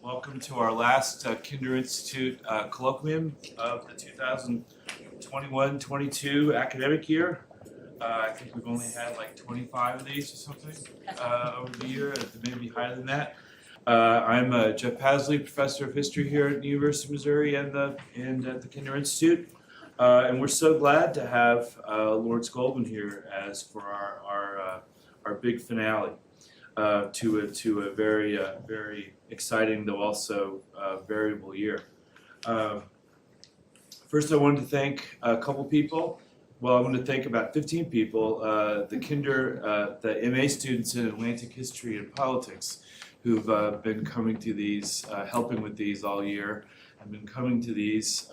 Welcome to our last Kinder Institute colloquium of the 2021-22 academic year. I think we've only had like 25 of these or something over the year, maybe higher than that. I'm Jeff Pasley, professor of history here at the University of Missouri and at the Kinder Institute. And we're so glad to have Lawrence Goldman here as for our big finale to a very exciting, though also variable year. First, I wanted to thank a couple people. Well, I want to thank about 15 people, the MA students in Atlantic History and Politics, who've been coming to these, helping with these all year. I've been coming to these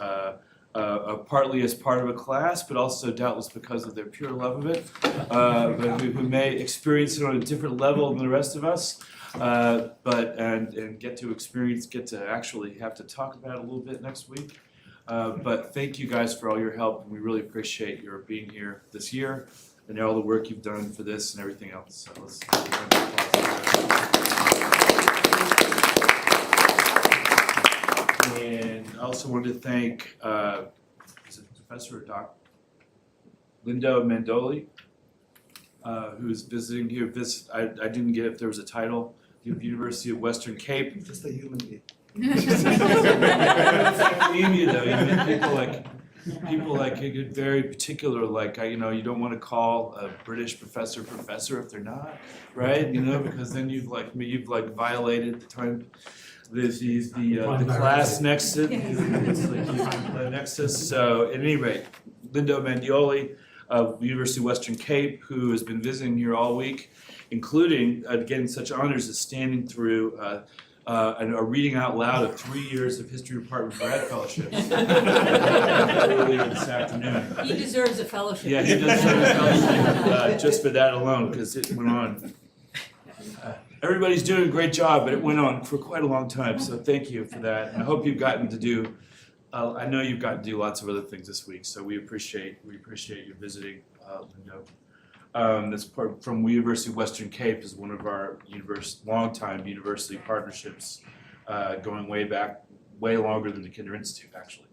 partly as part of a class, but also doubtless because of their pure love of it, but who may experience it on a different level than the rest of us, and get to actually have to talk about it a little bit next week. But thank you guys for all your help, and we really appreciate your being here this year and all the work you've done for this and everything else. So let's And I also wanted to thank is it Professor Doc Linda Mandoli, who's visiting here. I didn't get if there was a title. The University of Western Cape. Just a human being. You people like get very particular, like you don't want to call a British professor if they're not, right? Because then you've violated the time. The class nexus. It's like the nexus. So at any rate, Linda Mandioli of the University of Western Cape, who has been visiting here all week, including getting such honors as standing through and a reading out loud of 3 years of history department grad fellowships earlier this afternoon. He deserves a fellowship. Yeah, he deserves a fellowship just for that alone, because it went on. Everybody's doing a great job, but it went on for quite a long time, so thank you for that. And I hope you've gotten to do, I know you've gotten to do lots of other things this week, so we appreciate your visiting, Linda. That's from University of Western Cape is one of our long-time university partnerships, going way back, way longer than the Kinder Institute, actually.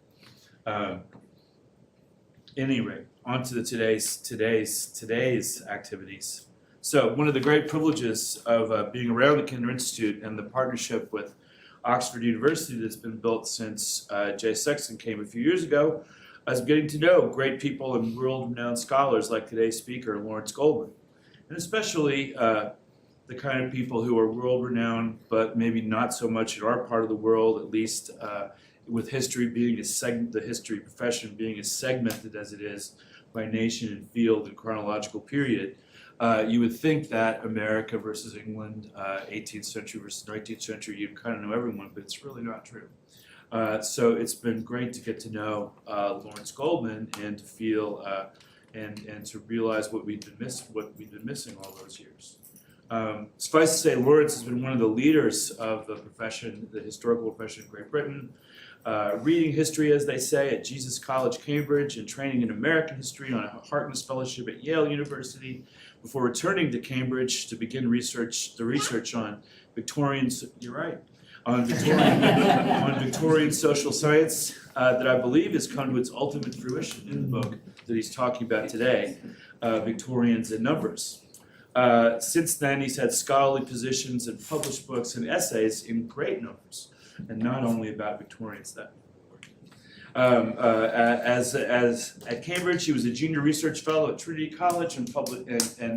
Any rate, on to today's activities. So one of the great privileges of being around the Kinder Institute and the partnership with Oxford University that's been built since Jay Sexton came a few years ago is getting to know great people and world-renowned scholars like today's speaker, Lawrence Goldman. And especially the kind of people who are world-renowned, but maybe not so much in our part of the world, at least with history being the history profession being as segmented as it is by nation and field and chronological period. You would think that America versus England, 18th century versus 19th century, you'd kind of know everyone, but it's really not true. So it's been great to get to know Lawrence Goldman and to feel and to realize what we've been missing all those years. Suffice to say, Lawrence has been one of the leaders of the profession, the historical profession in Great Britain, reading history, as they say, at Jesus College, Cambridge, and training in American history on a Harkness Fellowship at Yale University, before returning to Cambridge to begin research on Victorians. You're right. On Victorian social science that I believe has come to its ultimate fruition in the book that he's talking about today, Victorians and Numbers. Since then, he's had scholarly positions and published books and essays in great numbers, and not only about Victorians that as at Cambridge, he was a junior research fellow at Trinity College and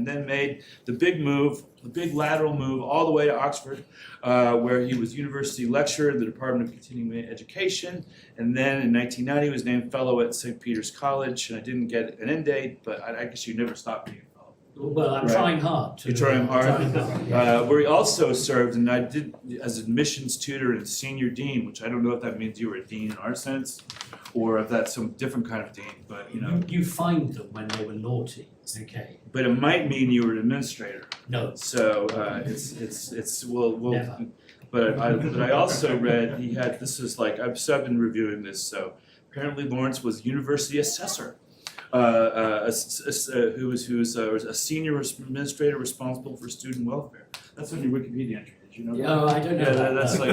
then made the big lateral move all the way to Oxford, where he was university lecturer in the Department of Continuing Education, and then in 1990 was named fellow at St. Peter's College, and I didn't get an end date, but I guess you never stopped being a fellow. Well, I'm trying hard. You're trying hard? Where he also served, and I did as admissions tutor and senior dean, which I don't know if that means you were a dean in our sense, or if that's some different kind of dean, but You find them when they were naughty, okay? But it might mean you were an administrator. No. So we'll Never. But I also read he had, this is like, I've been reviewing this, so apparently Lawrence was university assessor. Who was a senior administrator responsible for student welfare. That's on your Wikipedia entry. Do you know? Oh, I don't know. Yeah, that, that's no.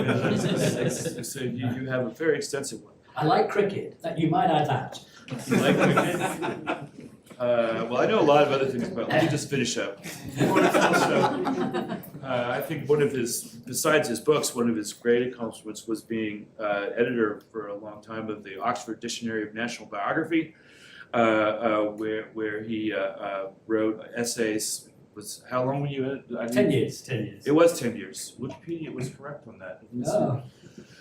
like so you have a very extensive one. I like cricket. That you might add that. You like cricket? Well, I know a lot of other things, but let me just finish up. I think one of his, besides his books, one of his great accomplishments was being editor for a long time of the Oxford Dictionary of National Biography, where he wrote essays. How long were you at? 10 years. 10 years. It was 10 years. Wikipedia was correct on that.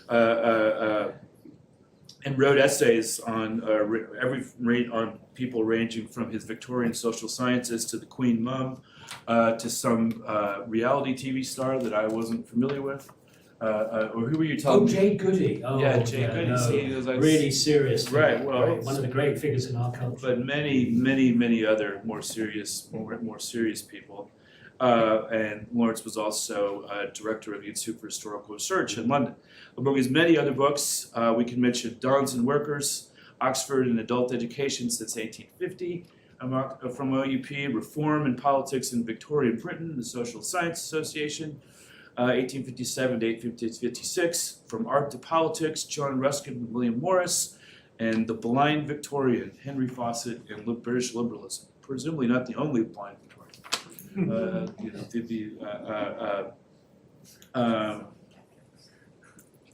Oh. And wrote essays on on people ranging from his Victorian social sciences to the Queen Mum, to some reality TV star that I wasn't familiar with. Or who were you talking? Oh, Jay Goody. Oh, yeah, Jay Goody. No. See, he was like, really serious. Right. Well, Great. One of the great figures in our culture. but many other more serious people. And Lawrence was also director of the Institute for Historical Research in London. Among his many other books, we can mention Dons and Workers, Oxford and Adult Education since 1850, from OUP, Reform and Politics in Victorian Britain, the Social Science Association, 1857 to 1856, From Art to Politics, John Ruskin and William Morris, and The Blind Victorian, Henry Fawcett and British Liberalism. Presumably not the only blind Victorian.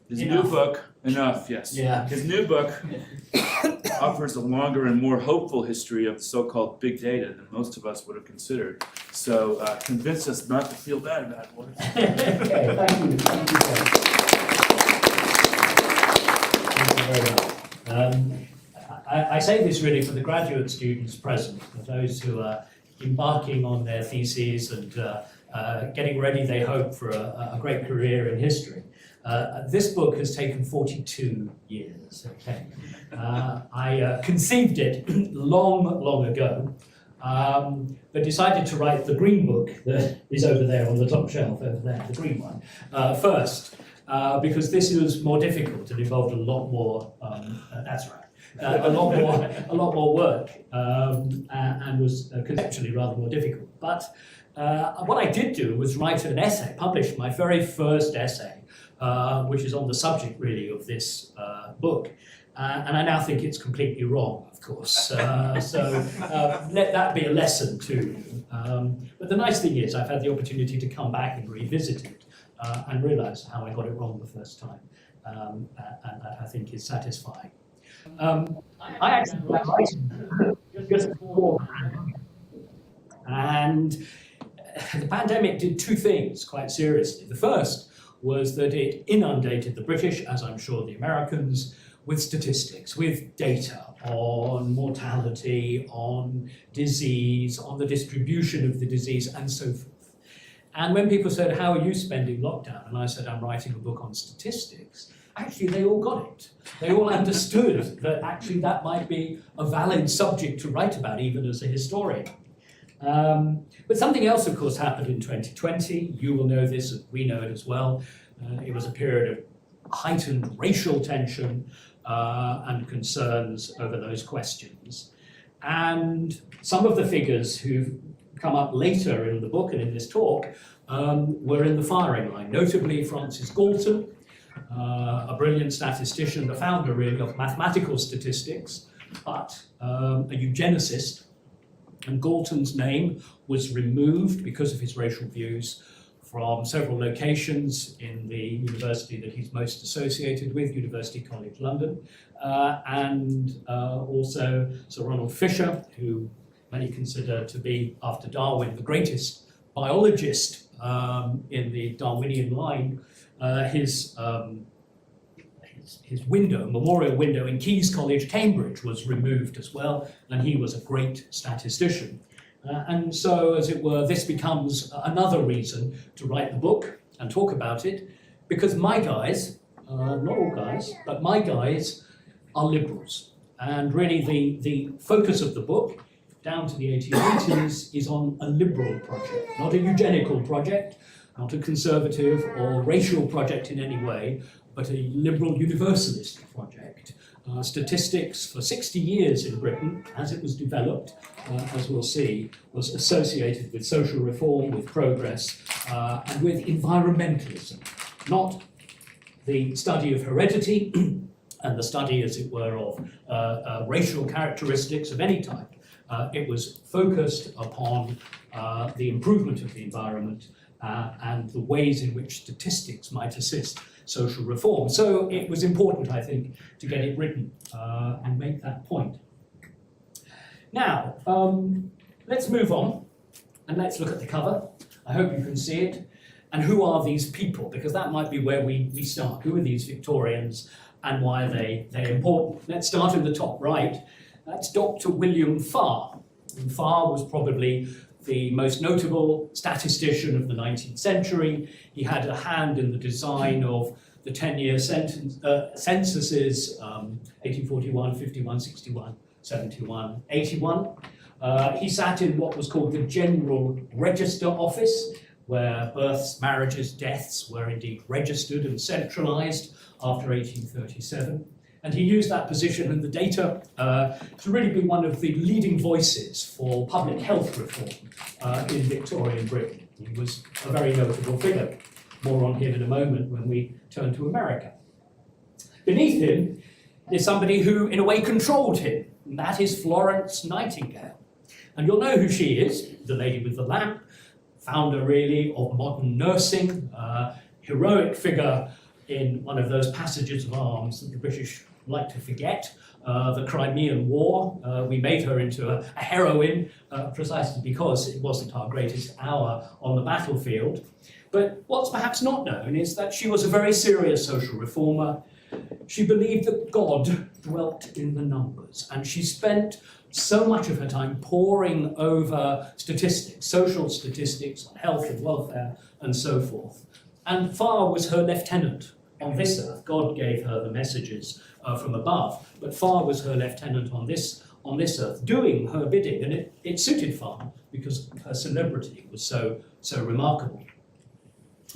His new book, yes. Yeah. His new book offers a longer and more hopeful history of the so-called big data than most of us would have considered. So convince us not to feel bad about it. Okay, thank you. Thank you very much. I say this really for the graduate students present, for those who are embarking on their theses and getting ready, they hope, for a great career in history. This book has taken 42 years, okay. I conceived it long ago, but decided to write the green book that is over there on the top shelf, over there, the green one, first, because this was more difficult and involved a lot more, that's right. A lot more work, and was conceptually rather more difficult. But what I did do was write an essay, publish my very first essay, which is on the subject really of this book. And I now think it's completely wrong, of course. So let that be a lesson to you. But the nice thing is I've had the opportunity to come back and revisit it and realise how I got it wrong the first time. And that I think is satisfying. I actually started writing just before the pandemic. And the pandemic did two things quite seriously. The first was that it inundated the British, as I'm sure the Americans, with statistics, with data on mortality, on disease, on the distribution of the disease, and so forth. And when people said, how are you spending lockdown? And I said, I'm writing a book on statistics. Actually, they all got it. They all understood that actually that might be a valid subject to write about, even as a historian. But something else, of course, happened in 2020. You will know this, we know it as well. It was a period of heightened racial tension and concerns over those questions. And some of the figures who've come up later in the book and in this talk were in the firing line, notably Francis Galton, a brilliant statistician, the founder really of mathematical statistics, but a eugenicist. And Galton's name was removed because of his racial views from several locations in the university that he's most associated with, University College London, and also Sir Ronald Fisher, who many consider to be, after Darwin, the greatest biologist in the Darwinian line. His window, memorial window in King's College, Cambridge, was removed as well, and he was a great statistician. And so, as it were, this becomes another reason to write the book and talk about it, because my guys, not all guys, but my guys are liberals. And really the focus of the book, down to the 1880s, is on a liberal project, not a eugenical project, not a conservative or racial project in any way, but a liberal universalist project, Statistics for 60 years in Britain, as it was developed, as we'll see, was associated with social reform, with progress, and with environmentalism, not the study of heredity and the study, as it were, of racial characteristics of any type. It was focused upon the improvement of the environment and the ways in which statistics might assist social reform. So it was important, I think, to get it written and make that point. Now, let's move on and let's look at the cover. I hope you can see it. And who are these people? Because that might be where we start. Who are these Victorians and why are they important? Let's start in the top right. That's Dr. William Farr. And Farr was probably the most notable statistician of the 19th century. He had a hand in the design of the 10-year censuses, 1841, 51, 61, 71, 81. He sat in what was called the General Register Office, where births, marriages, deaths were indeed registered and centralised after 1837. And he used that position and the data to really be one of the leading voices for public health reform in Victorian Britain. He was a very notable figure. More on him in a moment when we turn to America. Beneath him is somebody who, in a way, controlled him, and that is Florence Nightingale. And you'll know who she is, the lady with the lamp, founder, really, of modern nursing, heroic figure in one of those passages of arms that the British like to forget, the Crimean War. We made her into a heroine precisely because it wasn't our greatest hour on the battlefield. But what's perhaps not known is that she was a very serious social reformer. She believed that God dwelt in the numbers, and she spent so much of her time poring over statistics, social statistics on health and welfare and so forth. And Farr was her lieutenant on this earth. God gave her the messages from above, but Farr was her lieutenant on this earth, doing her bidding, and it suited Farr because her celebrity was so remarkable.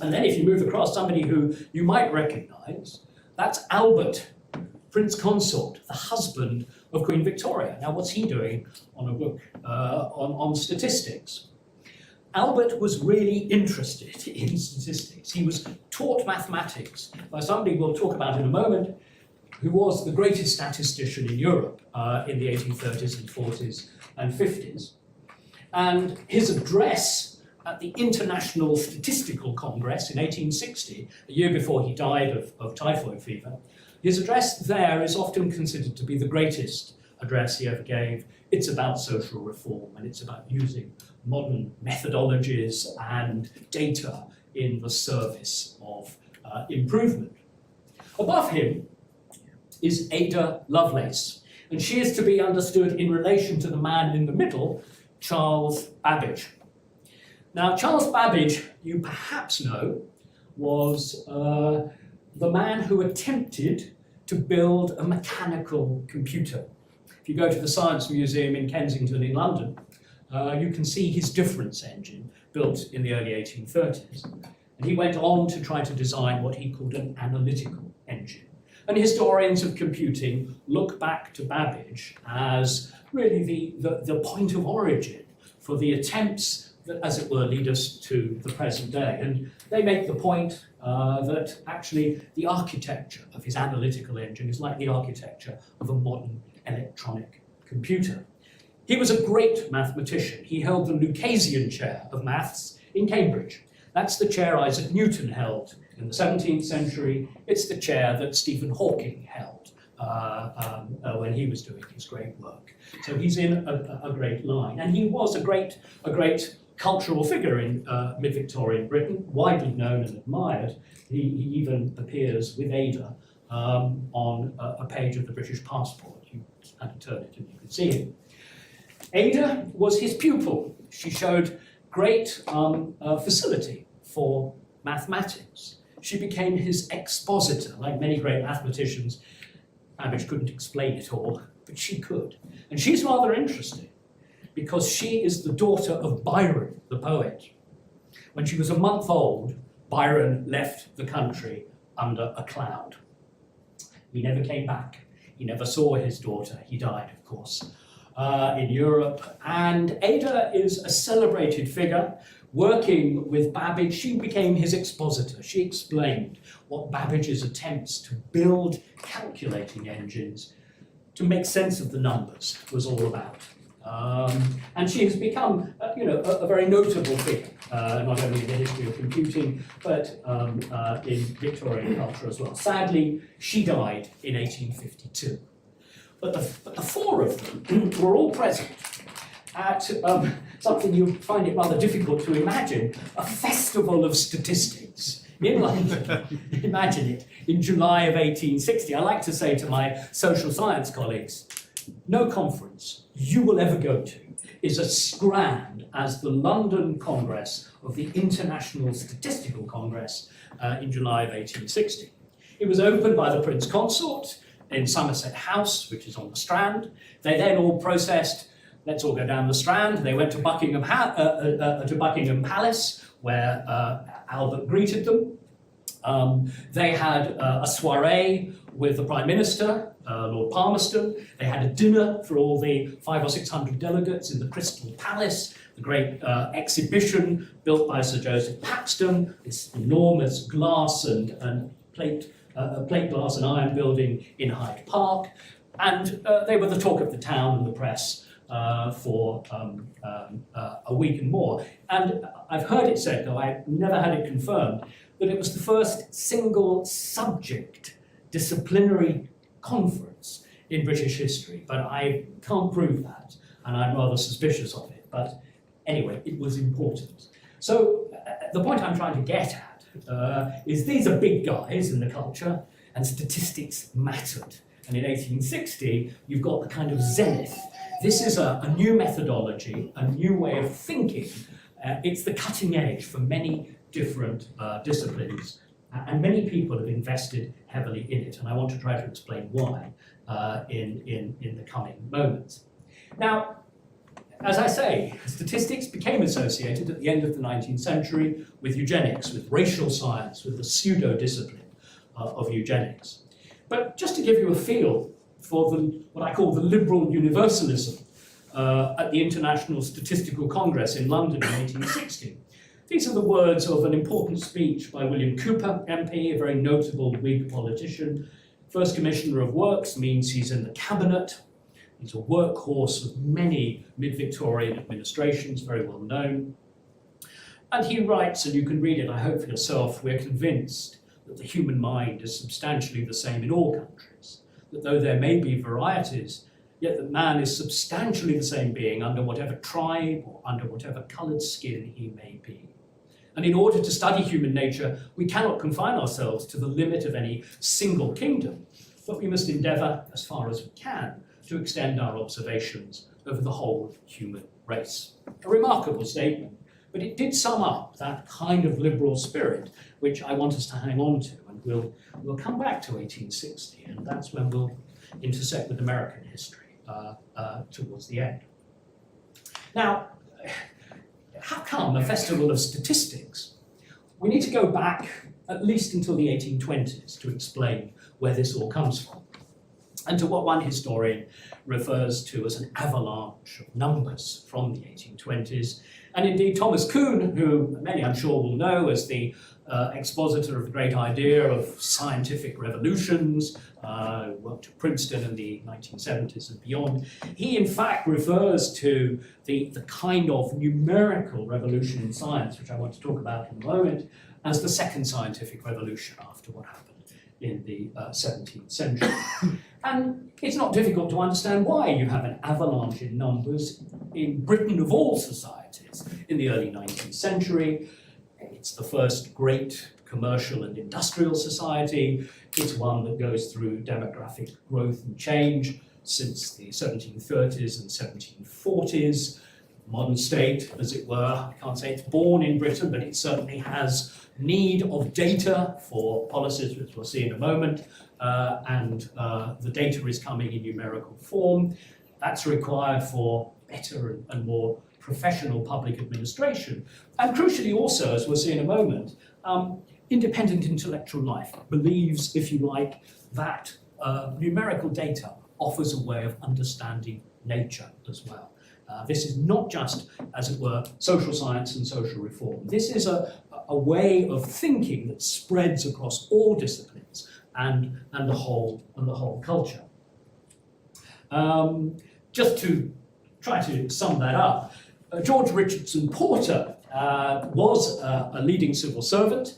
And then if you move across, somebody who you might recognise, that's Abbott, Prince Consort, the husband of Queen Victoria. Now, what's he doing on a book on statistics? Abbott was really interested in statistics. He was taught mathematics by somebody we'll talk about in a moment, who was the greatest statistician in Europe in the 1830s and 40s and 50s. And his address at the International Statistical Congress in 1860, a year before he died of typhoid fever, his address there is often considered to be the greatest address he ever gave. It's about social reform, and it's about using modern methodologies and data in the service of improvement. Above him is Ada Lovelace, and she is to be understood in relation to the man in the middle, Charles Babbage. Now, Charles Babbage, you perhaps know, was the man who attempted to build a mechanical computer. If you go to the Science Museum in Kensington in London, you can see his difference engine built in the early 1830s. And he went on to try to design what he called an analytical engine. And historians of computing look back to Babbage as really the point of origin for the attempts that, as it were, lead us to the present day. And they make the point that actually the architecture of his analytical engine is like the architecture of a modern electronic computer. He was a great mathematician. He held the Lucasian chair of maths in Cambridge. That's the chair Isaac Newton held in the 17th century. It's the chair that Stephen Hawking held when he was doing his great work. So he's in a great line. And he was a great cultural figure in mid-Victorian Britain, widely known and admired. He even appears with Ada on a page of the British passport. You had to turn it and you could see him. Ada was his pupil. She showed great facility for mathematics. She became his expositor. Like many great mathematicians, Babbage couldn't explain it all, but she could. And she's rather interesting because she is the daughter of Byron, the poet. When she was a month old, Byron left the country under a cloud. He never came back. He never saw his daughter. He died, of course, in Europe. And Ada is a celebrated figure. Working with Babbage, she became his expositor. She explained what Babbage's attempts to build calculating engines to make sense of the numbers was all about. And she has become, a very notable figure, not only in the history of computing, but in Victorian culture as well. Sadly, she died in 1852. But the four of them were all present at something you find it rather difficult to imagine, a festival of statistics in London. Imagine it, in July of 1860. I like to say to my social science colleagues, no conference you will ever go to is as grand as the London Congress of the International Statistical Congress in July of 1860. It was opened by the Prince Consort in Somerset House, which is on the Strand. They then all processed, let's all go down the Strand. They went to Buckingham Palace, where Albert greeted them. They had a soiree with the Prime Minister, Lord Palmerston. They had a dinner for all the 500 or 600 delegates in the Crystal Palace, the great exhibition built by Sir Joseph Paxton, this enormous glass and plate glass and iron building in Hyde Park. And they were the talk of the town and the press for a week and more. And I've heard it said, though I've never had it confirmed, that it was the first single subject disciplinary conference in British history, but I can't prove that, and I'm rather suspicious of it. But anyway, it was important. So the point I'm trying to get at is these are big guys in the culture, and statistics mattered. And in 1860, you've got the kind of zenith. This is a new methodology, a new way of thinking. It's the cutting edge for many different disciplines, and many people have invested heavily in it, and I want to try to explain why in the coming moments. Now, as I say, statistics became associated at the end of the 19th century with eugenics, with racial science, with the pseudo-discipline of eugenics. But just to give you a feel for what I call the liberal universalism at the International Statistical Congress in London in 1860, these are the words of an important speech by William Cooper, MP, a very notable Whig politician. First Commissioner of Works means he's in the cabinet. He's a workhorse of many mid-Victorian administrations, very well known. And he writes, and you can read it, I hope, for yourself, we're convinced that the human mind is substantially the same in all countries, that though there may be varieties, yet that man is substantially the same being under whatever tribe or under whatever coloured skin he may be. And in order to study human nature, we cannot confine ourselves to the limit of any single kingdom, but we must endeavour, as far as we can, to extend our observations over the whole human race. A remarkable statement, but it did sum up that kind of liberal spirit which I want us to hang on to, and we'll come back to 1860, and that's when we'll intersect with American history towards the end. Now, how come a festival of statistics? We need to go back at least until the 1820s to explain where this all comes from, and to what one historian refers to as an avalanche of numbers from the 1820s. And indeed, Thomas Kuhn, who many I'm sure will know as the expositor of the great idea of scientific revolutions, worked at Princeton in the 1970s and beyond, he in fact refers to the kind of numerical revolution in science, which I want to talk about in a moment, as the second scientific revolution after what happened in the 17th century. And it's not difficult to understand why you have an avalanche in numbers in Britain of all societies in the early 19th century. It's the first great commercial and industrial society. It's one that goes through demographic growth and change since the 1730s and 1740s. Modern state, as it were. I can't say it's born in Britain, but it certainly has need of data for policies, which we'll see in a moment, and the data is coming in numerical form. That's required for better and more professional public administration. And crucially also, as we'll see in a moment, independent intellectual life believes, if you like, that numerical data offers a way of understanding nature as well. This is not just, as it were, social science and social reform. This is a way of thinking that spreads across all disciplines and the whole culture. Just to try to sum that up, George Richardson Porter was a leading civil servant.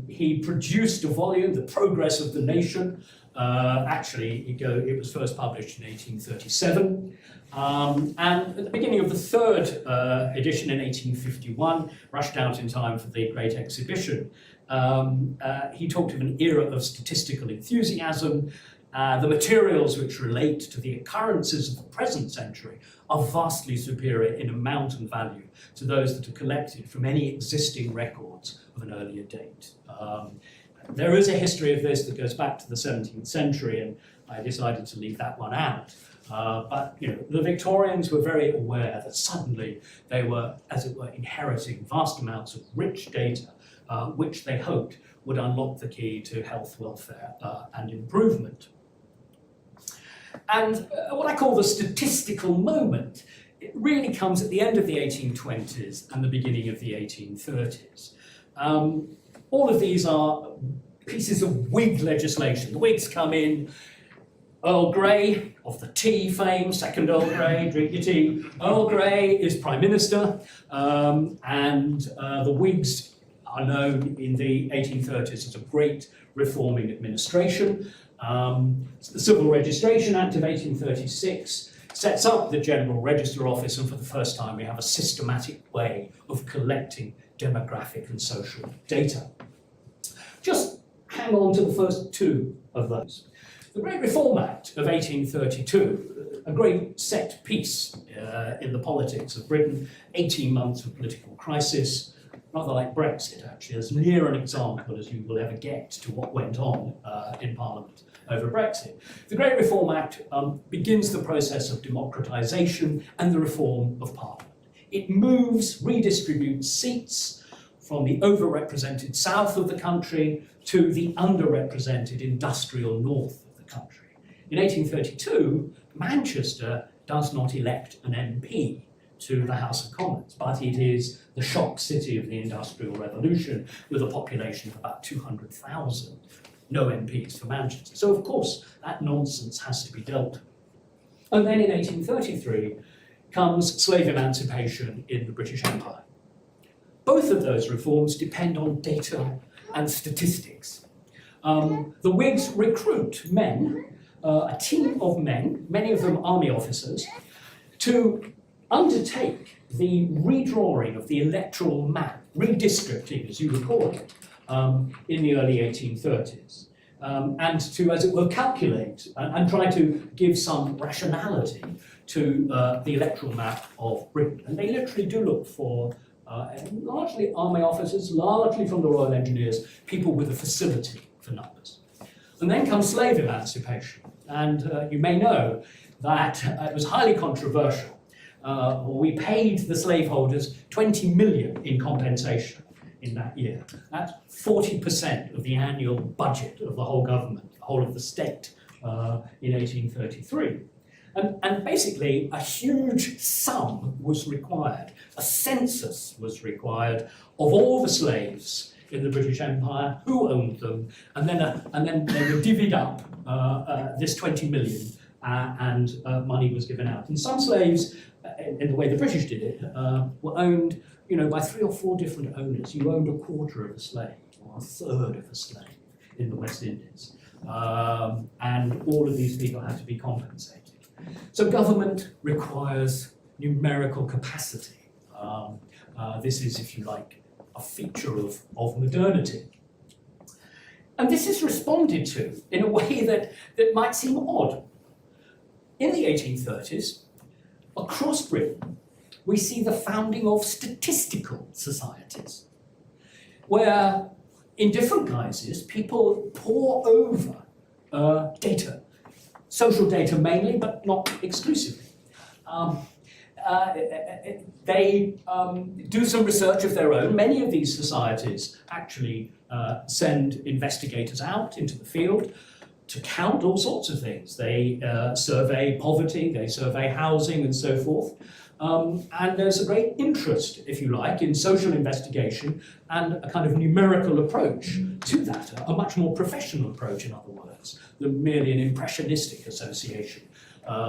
He produced a volume, The Progress of the Nation. It was first published in 1837. And at the beginning of the third edition in 1851, rushed out in time for the Great Exhibition, he talked of an era of statistical enthusiasm. The materials which relate to the occurrences of the present century are vastly superior in amount and value to those that are collected from any existing records of an earlier date. There is a history of this that goes back to the 17th century, and I decided to leave that one out. But the Victorians were very aware that suddenly they were, as it were, inheriting vast amounts of rich data, which they hoped would unlock the key to health, welfare, and improvement. And what I call the statistical moment, it really comes at the end of the 1820s and the beginning of the 1830s. All of these are pieces of Whig legislation. The Whigs come in. Earl Grey, of the tea fame, second Earl Grey, drink your tea. Earl Grey is Prime Minister, and the Whigs are known in the 1830s as a great reforming administration. The Civil Registration Act of 1836 sets up the General Register Office, and for the first time we have a systematic way of collecting demographic and social data. Just hang on to the first two of those. The Great Reform Act of 1832, a great set piece in the politics of Britain, 18 months of political crisis, rather like Brexit actually, as near an example as you will ever get to what went on in Parliament over Brexit. The Great Reform Act begins the process of democratisation and the reform of Parliament. It redistributes seats from the overrepresented south of the country to the underrepresented industrial north of the country. In 1832, Manchester does not elect an MP to the House of Commons, but it is the shock city of the Industrial Revolution with a population of about 200,000. No MPs for Manchester. So of course, that nonsense has to be dealt with. And then in 1833 comes slave emancipation in the British Empire. Both of those reforms depend on data and statistics. The Whigs recruit men, a team of men, many of them army officers, to undertake the redrawing of the electoral map, redistricting, as you would call it, in the early 1830s, and to, as it were, calculate and try to give some rationality to the electoral map of Britain. And they literally do look for largely army officers, largely from the Royal Engineers, people with a facility for numbers. And then comes slave emancipation. And you may know that it was highly controversial. We paid the slaveholders 20 million in compensation in that year. That's 40% of the annual budget of the whole government, the whole of the state in 1833. And basically, a huge sum was required. A census was required of all the slaves in the British Empire, who owned them, and then they were divvied up, this 20 million, and money was given out. And some slaves, in the way the British did it, were owned, by 3 or 4 different owners. You owned a quarter of a slave, or a third of a slave in the West Indies. And all of these people had to be compensated. So government requires numerical capacity. This is, if you like, a feature of modernity. And this is responded to in a way that might seem odd. In the 1830s, across Britain, we see the founding of statistical societies, where, in different guises, people pore over data, social data mainly, but not exclusively. They do some research of their own. Many of these societies actually send investigators out into the field to count all sorts of things. They survey poverty, they survey housing and so forth. And there's a great interest, if you like, in social investigation and a kind of numerical approach to that, a much more professional approach, in other words, than merely an impressionistic association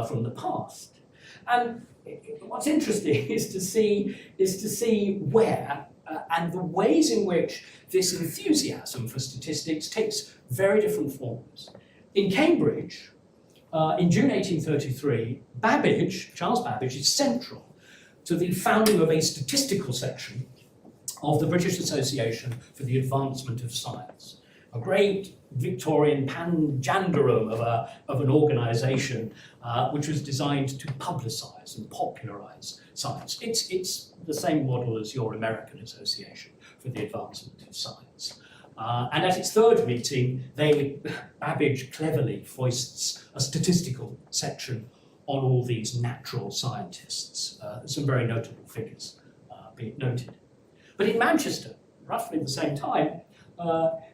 from the past. And what's interesting is to see where and the ways in which this enthusiasm for statistics takes very different forms. In Cambridge, in June 1833, Charles Babbage is central to the founding of a statistical section of the British Association for the Advancement of Science, a great Victorian panjandarum of an organisation which was designed to publicise and popularise science. It's the same model as your American Association for the Advancement of Science. And at its third meeting, Babbage cleverly foists a statistical section on all these natural scientists. Some very notable figures be it noted. But in Manchester, roughly at the same time,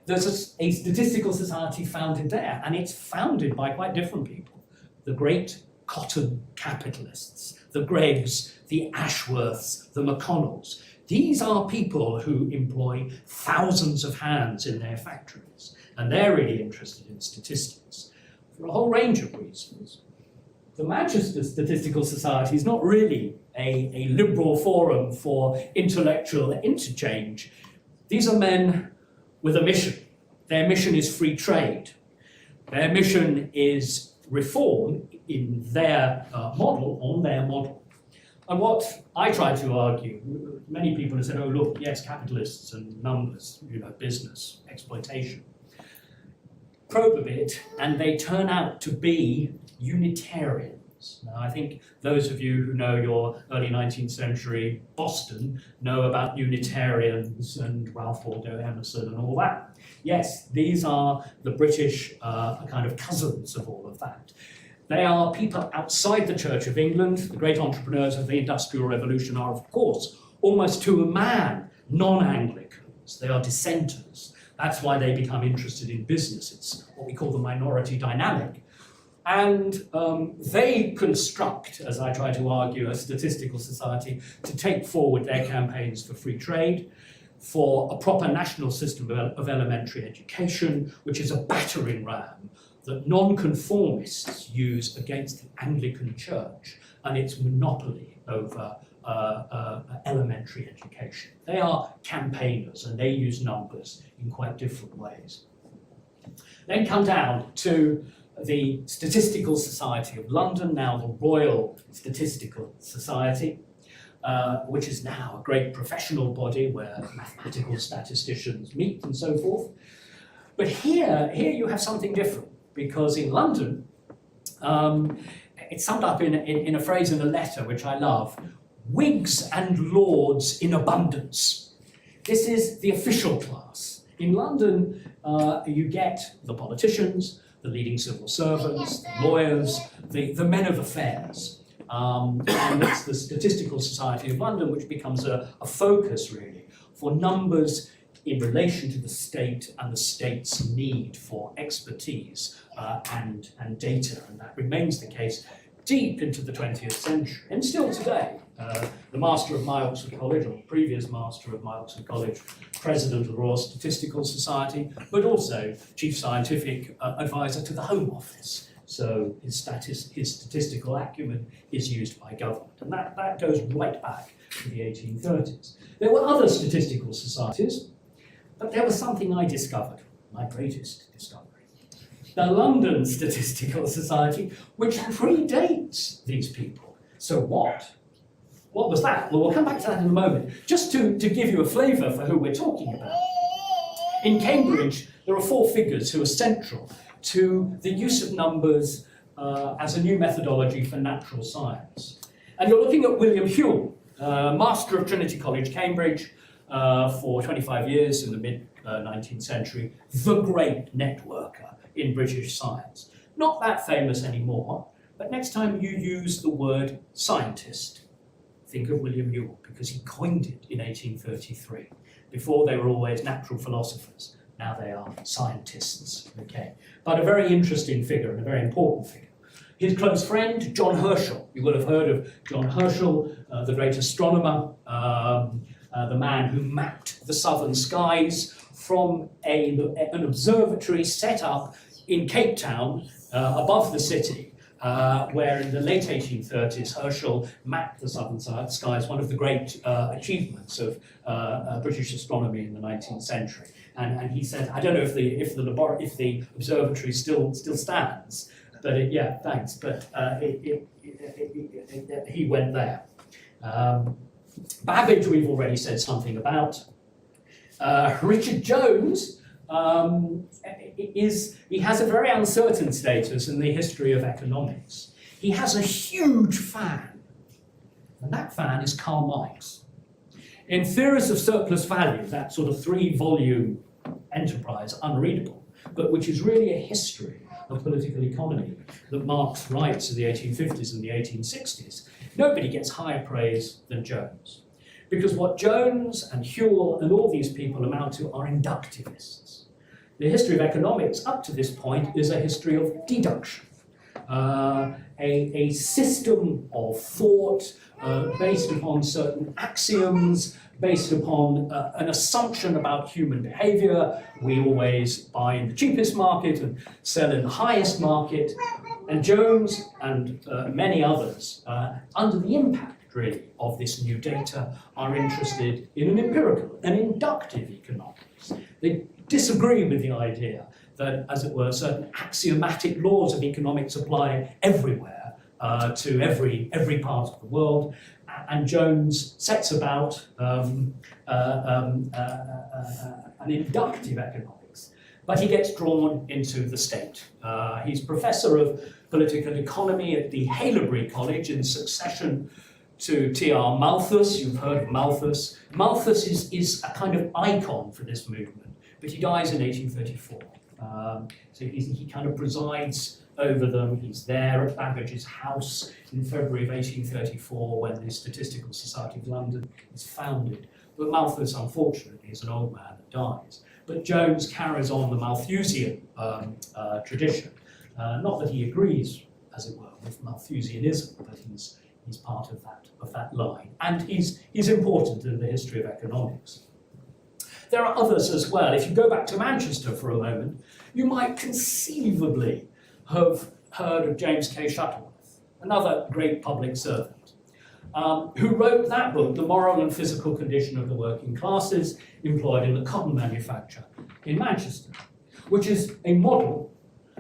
there's a statistical society founded there, and it's founded by quite different people. The great cotton capitalists, the Greggs, the Ashworths, the McConnells. These are people who employ thousands of hands in their factories, and they're really interested in statistics for a whole range of reasons. The Manchester Statistical Society is not really a liberal forum for intellectual interchange. These are men with a mission. Their mission is free trade. Their mission is reform in their model, on their model. And what I try to argue, many people have said, oh, look, yes, capitalists and numbers, business, exploitation. Probe a bit, and they turn out to be Unitarians. Now, I think those of you who know your early 19th century Boston know about Unitarians and Ralph Waldo Emerson and all that. Yes, these are the British kind of cousins of all of that. They are people outside the Church of England. The great entrepreneurs of the Industrial Revolution are, of course, almost to a man, non-Anglicans. They are dissenters. That's why they become interested in business. It's what we call the minority dynamic. And they construct, as I try to argue, a statistical society to take forward their campaigns for free trade, for a proper national system of elementary education, which is a battering ram that nonconformists use against the Anglican Church and its monopoly over elementary education. They are campaigners and they use numbers in quite different ways. Then come down to the Statistical Society of London, now the Royal Statistical Society, which is now a great professional body where mathematical statisticians meet and so forth. But here you have something different, because in London, it's summed up in a phrase in a letter which I love: Whigs and Lords in abundance. This is the official class. In London, you get the politicians, the leading civil servants, the lawyers, the men of affairs. And it's the Statistical Society of London which becomes a focus, really, for numbers in relation to the state and the state's need for expertise and data. And that remains the case deep into the 20th century. And still today, the master of my Oxford College, or previous master of my Oxford College, president of the Royal Statistical Society, but also chief scientific advisor to the Home Office. So his statistical acumen is used by government. And that goes right back to the 1830s. There were other statistical societies, but there was something I discovered, my greatest discovery. The London Statistical Society, which predates these people. So what? What was that? Well, we'll come back to that in a moment. Just to give you a flavour for who we're talking about. In Cambridge, there are four figures who are central to the use of numbers as a new methodology for natural science. And you're looking at William Whewell, master of Trinity College, Cambridge, for 25 years in the mid-19th century, the great networker in British science. Not that famous anymore, but next time you use the word scientist, think of William Whewell, because he coined it in 1833. Before, they were always natural philosophers. Now they are scientists, okay? But a very interesting figure and a very important figure. His close friend, John Herschel. You will have heard of John Herschel, the great astronomer, the man who mapped the southern skies from an observatory set up in Cape Town, above the city, where in the late 1830s, Herschel mapped the southern skies, one of the great achievements of British astronomy in the 19th century. And he said, I don't know if the observatory still stands, but yeah, thanks. But he went there. Babbage, we've already said something about. Richard Jones he has a very uncertain status in the history of economics. He has a huge fan, and that fan is Karl Marx. In Theories of Surplus Value, that sort of 3-volume enterprise, unreadable, but which is really a history of political economy that Marx writes in the 1850s and the 1860s, nobody gets higher praise than Jones. Because what Jones and Whewell and all these people amount to are inductivists. The history of economics up to this point is a history of deduction. A system of thought based upon certain axioms, based upon an assumption about human behavior. We always buy in the cheapest market and sell in the highest market. And Jones and many others, under the impact really of this new data, are interested in an empirical, an inductive economics. They disagree with the idea that, as it were, certain axiomatic laws of economics apply everywhere to every part of the world. And Jones sets about an inductive economics, but he gets drawn into the state. He's professor of political economy at the Haileybury College in succession to T.R. Malthus. You've heard of Malthus. Malthus is a kind of icon for this movement, but he dies in 1834. So he kind of presides over them. He's there at Babbage's house in February of 1834 when the Statistical Society of London is founded. But Malthus, unfortunately, is an old man that dies. But Jones carries on the Malthusian tradition. Not that he agrees, as it were, with Malthusianism, but he's part of that line. And he's important in the history of economics. There are others as well. If you go back to Manchester for a moment, you might conceivably have heard of James K Shuttleworth, another great public servant, who wrote that book, The Moral and Physical Condition of the Working Classes Employed in the Cotton Manufacture in Manchester, which is a model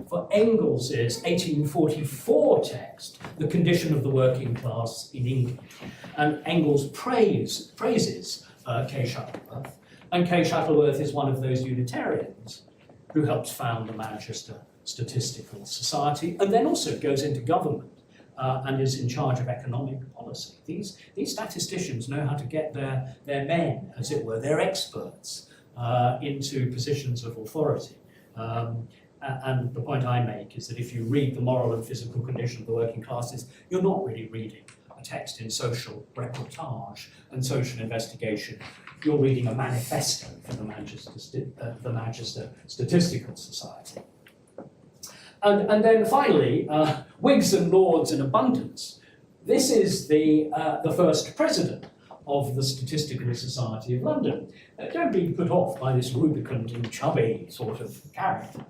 for Engels' 1844 text, The Condition of the Working Class in England. And Engels praises K Shuttleworth, and K Shuttleworth is one of those Unitarians who helps found the Manchester Statistical Society, and then also goes into government and is in charge of economic policy. These statisticians know how to get their men, as it were, their experts, into positions of authority. And the point I make is that if you read The Moral and Physical Condition of the Working Classes, you're not really reading a text in social reportage and social investigation. You're reading a manifesto for the Manchester Statistical Society. And then finally, Whigs and Lords in abundance. This is the first president of the Statistical Society of London. Don't be put off by this rubicund and chubby sort of character.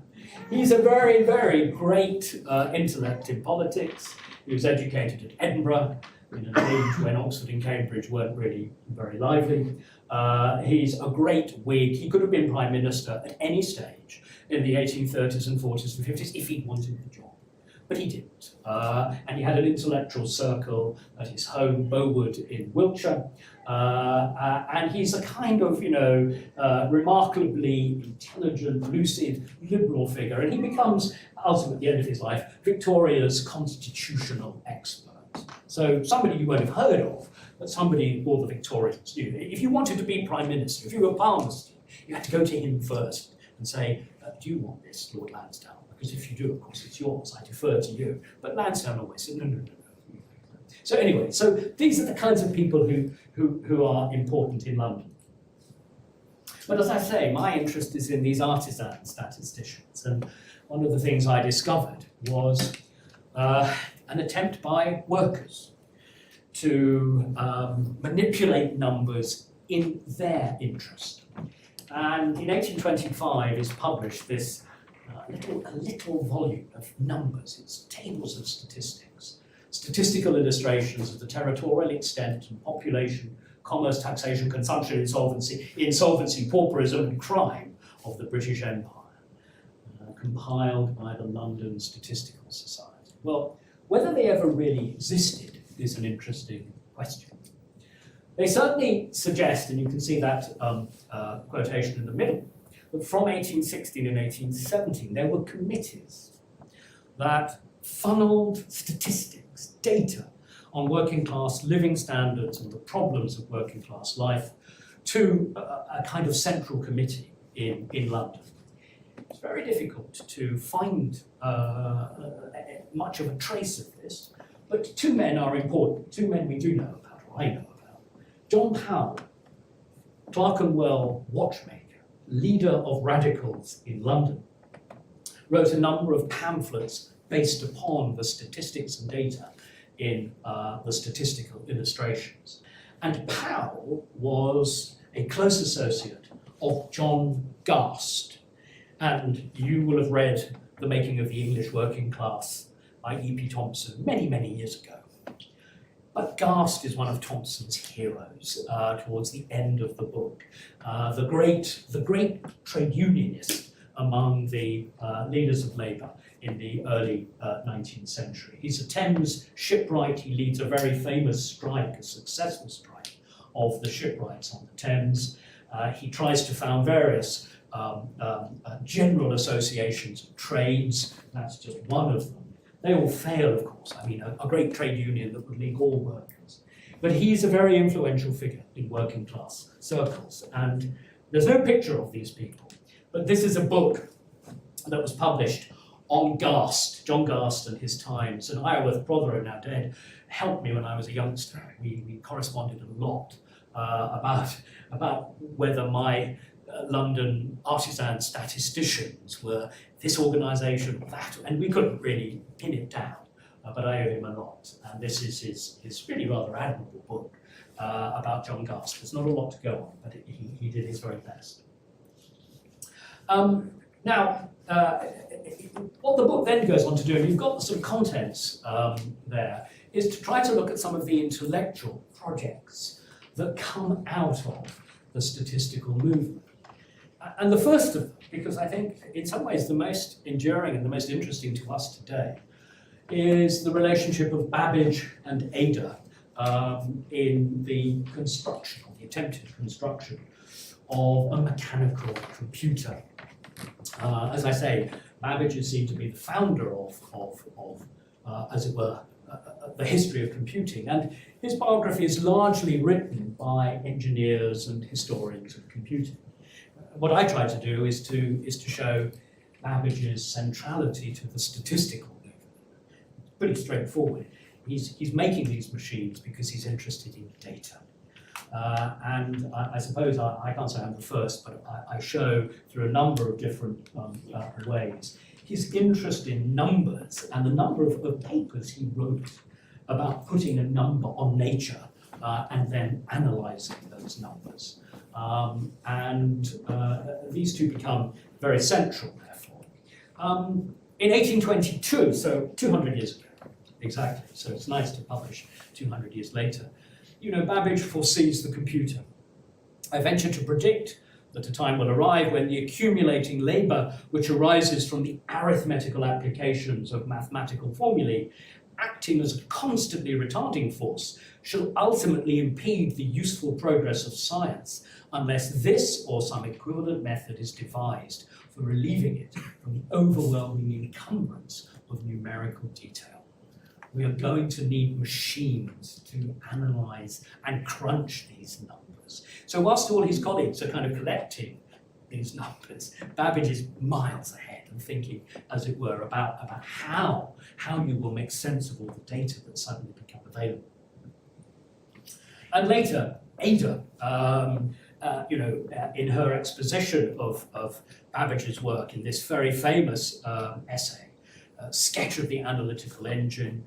He's a very, very great intellect in politics. He was educated at Edinburgh in an age when Oxford and Cambridge weren't really very lively. He's a great Whig. He could have been Prime Minister at any stage in the 1830s and 40s and 50s if he'd wanted the job. But he didn't. And he had an intellectual circle at his home, Bowood in Wiltshire. And he's a kind of, remarkably intelligent, lucid, liberal figure. And he becomes, ultimately at the end of his life, Victoria's constitutional expert. So somebody you won't have heard of, but somebody all the Victorians knew. If you wanted to be Prime Minister, if you were Palmerston, you had to go to him first and say, do you want this, Lord Lansdowne? Because if you do, of course, it's yours. I defer to you. But Lansdowne always said, no. So anyway, so these are the kinds of people who are important in London. But as I say, my interest is in these artisan statisticians, and one of the things I discovered was an attempt by workers to manipulate numbers in their interest. And in 1825 is published this little volume of numbers. It's tables of statistics, statistical illustrations of the territorial extent and population, commerce, taxation, consumption, insolvency, pauperism, and crime of the British Empire, compiled by the London Statistical Society. Well, whether they ever really existed is an interesting question. They certainly suggest, and you can see that quotation in the middle, that from 1816 and 1817 there were committees that funneled statistics, data on working class living standards and the problems of working class life to a kind of central committee in London. It's very difficult to find much of a trace of this, but two men are important, two men we do know about, or I know about. John Powell, Clerkenwell watchmaker, leader of radicals in London, wrote a number of pamphlets based upon the statistics and data in the statistical illustrations. And Powell was a close associate of John Garst. And you will have read The Making of the English Working Class by E.P. Thompson many, many years ago. But Garst is one of Thompson's heroes towards the end of the book. The great trade unionist among the leaders of labour in the early 19th century. He's a Thames shipwright. He leads a very famous strike, a successful strike of the shipwrights on the Thames. He tries to found various general associations of trades. That's just one of them. They all fail, of course. I mean, a great trade union that would league all workers. But he's a very influential figure in working class circles. And there's no picture of these people. But this is a book that was published on Garst, John Garst and his times. And Iorwerth Prothero, now dead, helped me when I was a youngster. We corresponded a lot about whether my London artisan statisticians were this organisation or that, and we couldn't really pin it down, but I owe him a lot. And this is his really rather admirable book about John Garst. There's not a lot to go on, but he did his very best. Now, what the book then goes on to do, and you've got the sort of contents there, is to try to look at some of the intellectual projects that come out of the statistical movement. And the first of them, because I think in some ways the most enduring and the most interesting to us today, is the relationship of Babbage and Ada in the construction, or the attempted construction of a mechanical computer. As I say, Babbage is seen to be the founder of as it were, the history of computing, and his biography is largely written by engineers and historians of computing. What I try to do is to show Babbage's centrality to the statistical movement. Pretty straightforward. He's making these machines because he's interested in data. And I suppose I can't say I'm the first, but I show through a number of different ways his interest in numbers and the number of papers he wrote about putting a number on nature and then analysing those numbers. These two become very central, therefore. In 1822, so 200 years ago, exactly, so it's nice to publish 200 years later, Babbage foresees the computer. I venture to predict that a time will arrive when the accumulating labour which arises from the arithmetical applications of mathematical formulae, acting as a constantly retarding force, shall ultimately impede the useful progress of science, unless this or some equivalent method is devised for relieving it from the overwhelming encumbrance of numerical detail. We are going to need machines to analyse and crunch these numbers. So whilst all his colleagues are kind of collecting these numbers, Babbage is miles ahead and thinking, as it were, about how you will make sense of all the data that suddenly become available. And later, Ada in her exposition of Babbage's work in this very famous essay, Sketch of the Analytical Engine,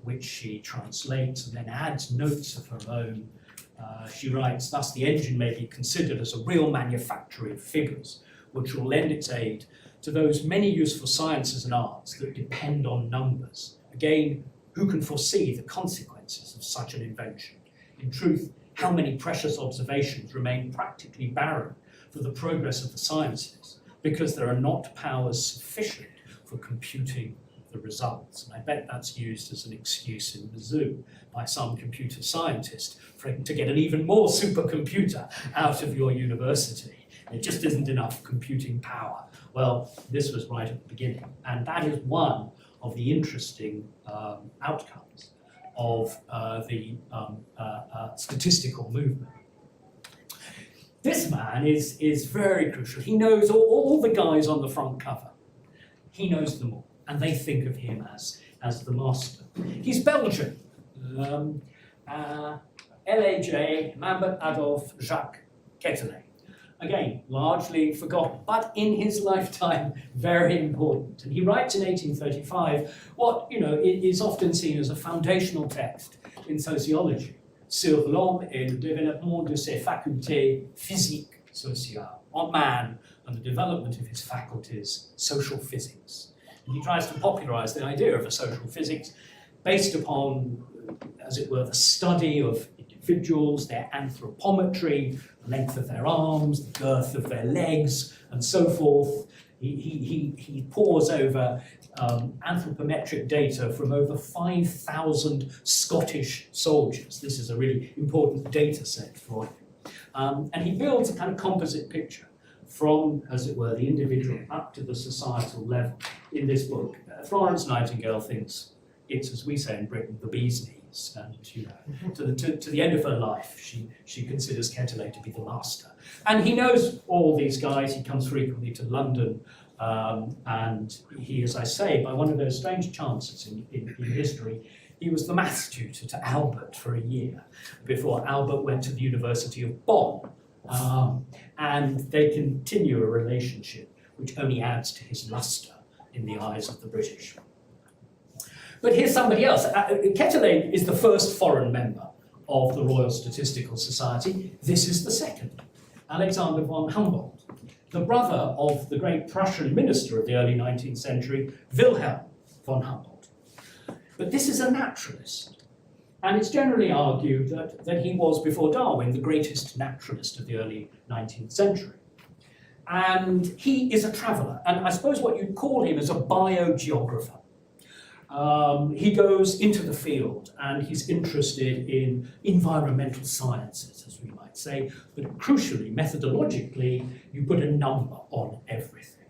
which she translates and then adds notes of her own. She writes, thus the engine may be considered as a real manufactory of figures, which will lend its aid to those many useful sciences and arts that depend on numbers. Again, who can foresee the consequences of such an invention? In truth, how many precious observations remain practically barren for the progress of the sciences, because there are not powers sufficient for computing the results. And I bet that's used as an excuse in the zoo by some computer scientist to get an even more supercomputer out of your university. There just isn't enough computing power. Well, this was right at the beginning, and that is one of the interesting outcomes of the statistical movement. This man is very crucial. He knows all the guys on the front cover. He knows them all, and they think of him as the master. He's Belgian. L.A.J. Lambert Adolphe Jacques Quetelet. Again, largely forgotten, but in his lifetime, very important. And he writes in 1835 what is often seen as a foundational text in sociology, Sur l'homme et le développement de ses facultés physiques sociales, on man and the development of his faculties, social physics. And he tries to popularize the idea of a social physics based upon, as it were, the study of individuals, their anthropometry, the length of their arms, the girth of their legs, and so forth. He pores over anthropometric data from over 5,000 Scottish soldiers. This is a really important data set for him. And he builds a kind of composite picture from, as it were, the individual up to the societal level in this book. Florence Nightingale thinks it's, as we say in Britain, the bee's knees. And to the end of her life, she considers Quetelet to be the master. And he knows all these guys. He comes frequently to London. And he, as I say, by one of those strange chances in history, he was the maths tutor to Albert for a year before Albert went to the University of Bonn. And they continue a relationship which only adds to his luster in the eyes of the British. But here's somebody else. Quetelet is the first foreign member of the Royal Statistical Society. This is the second, Alexander von Humboldt, the brother of the great Prussian minister of the early 19th century, Wilhelm von Humboldt. But this is a naturalist. And it's generally argued that he was, before Darwin, the greatest naturalist of the early 19th century. And he is a traveller. And I suppose what you'd call him is a biogeographer. He goes into the field and he's interested in environmental sciences, as we might say, but crucially, methodologically, you put a number on everything.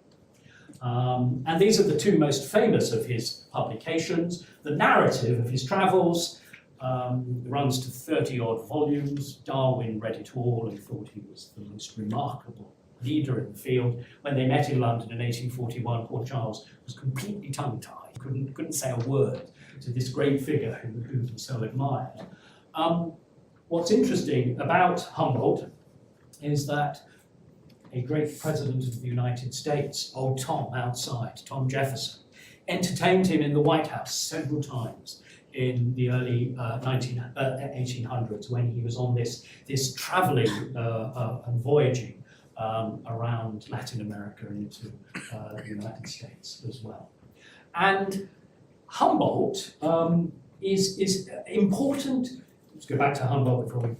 And these are the two most famous of his publications. The narrative of his travels runs to 30-odd volumes. Darwin read it all and thought he was the most remarkable leader in the field. When they met in London in 1841, poor Charles was completely tongue-tied. Couldn't say a word to this great figure who he so admired. What's interesting about Humboldt is that a great president of the United States, old Tom outside, Tom Jefferson, entertained him in the White House several times in the early 1800s when he was on this traveling and voyaging around Latin America and into the United States as well. And Humboldt is important. Let's go back to Humboldt before we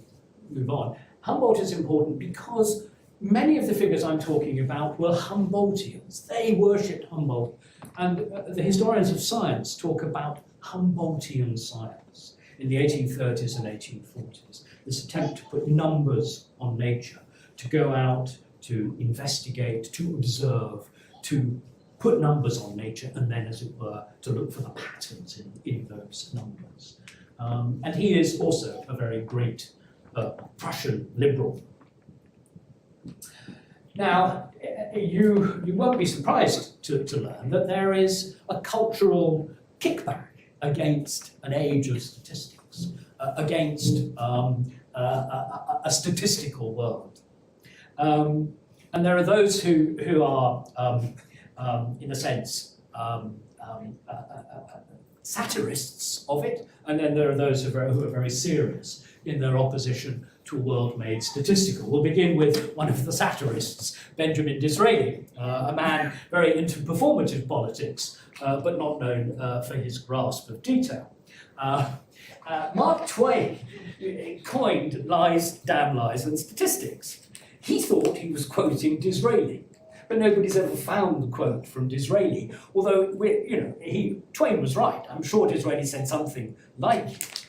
move on. Humboldt is important because many of the figures I'm talking about were Humboldtians. They worshipped Humboldt. And the historians of science talk about Humboldtian science in the 1830s and 1840s. This attempt to put numbers on nature, to go out, to investigate, to observe, to put numbers on nature, and then, as it were, to look for the patterns in those numbers. And he is also a very great Prussian liberal. Now, you won't be surprised to learn that there is a cultural kickback against an age of statistics, against a statistical world. And there are those who are, in a sense, satirists of it, and then there are those who are very serious in their opposition to a world made statistical. We'll begin with one of the satirists, Benjamin Disraeli, a man very into performative politics, but not known for his grasp of detail. Mark Twain coined lies, damn lies, and statistics. He thought he was quoting Disraeli, but nobody's ever found the quote from Disraeli. Although Twain was right. I'm sure Disraeli said something like it.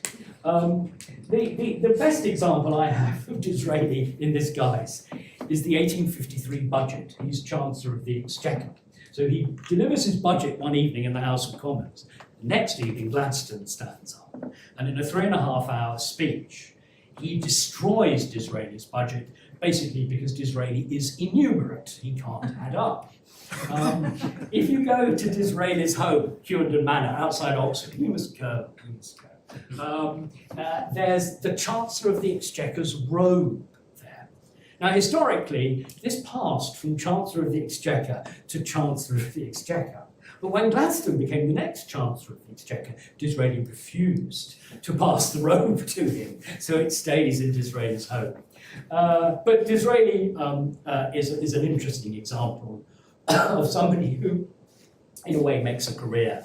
The best example I have of Disraeli in this guise is the 1853 budget. He's Chancellor of the Exchequer. So he delivers his budget one evening in the House of Commons. The next evening, Gladstone stands up, and in a 3.5-hour speech, he destroys Disraeli's budget, basically because Disraeli is innumerate. He can't add up. If you go to Disraeli's home, Hughenden Manor, outside Oxford, you must go. There's the Chancellor of the Exchequer's robe there. Now, historically, this passed from Chancellor of the Exchequer to Chancellor of the Exchequer. But when Gladstone became the next Chancellor of the Exchequer, Disraeli refused to pass the robe to him, so it stays in Disraeli's home. But Disraeli is an interesting example of somebody who, in a way, makes a career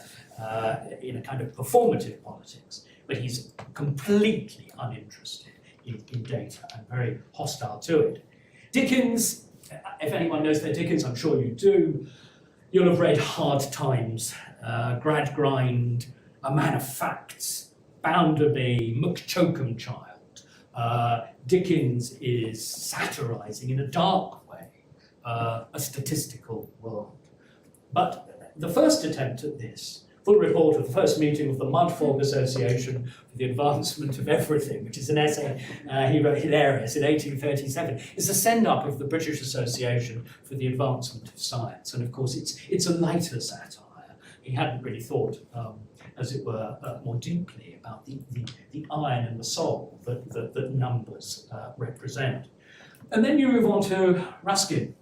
in a kind of performative politics, but he's completely uninterested in data and very hostile to it. Dickens, if anyone knows their Dickens, I'm sure you do, you'll have read Hard Times, Gradgrind, A Man of Facts, Bounderby, McChoakumchild. Dickens is satirizing in a dark way a statistical world. But the first attempt at this, full report of the first meeting of the Mudfog Association for the Advancement of Everything, which is an essay he wrote, hilarious, in 1837, is a send-up of the British Association for the Advancement of Science. And of course, it's a lighter satire. He hadn't really thought, as it were, more deeply about the iron and the soul that numbers represent. And then you move on to Ruskin,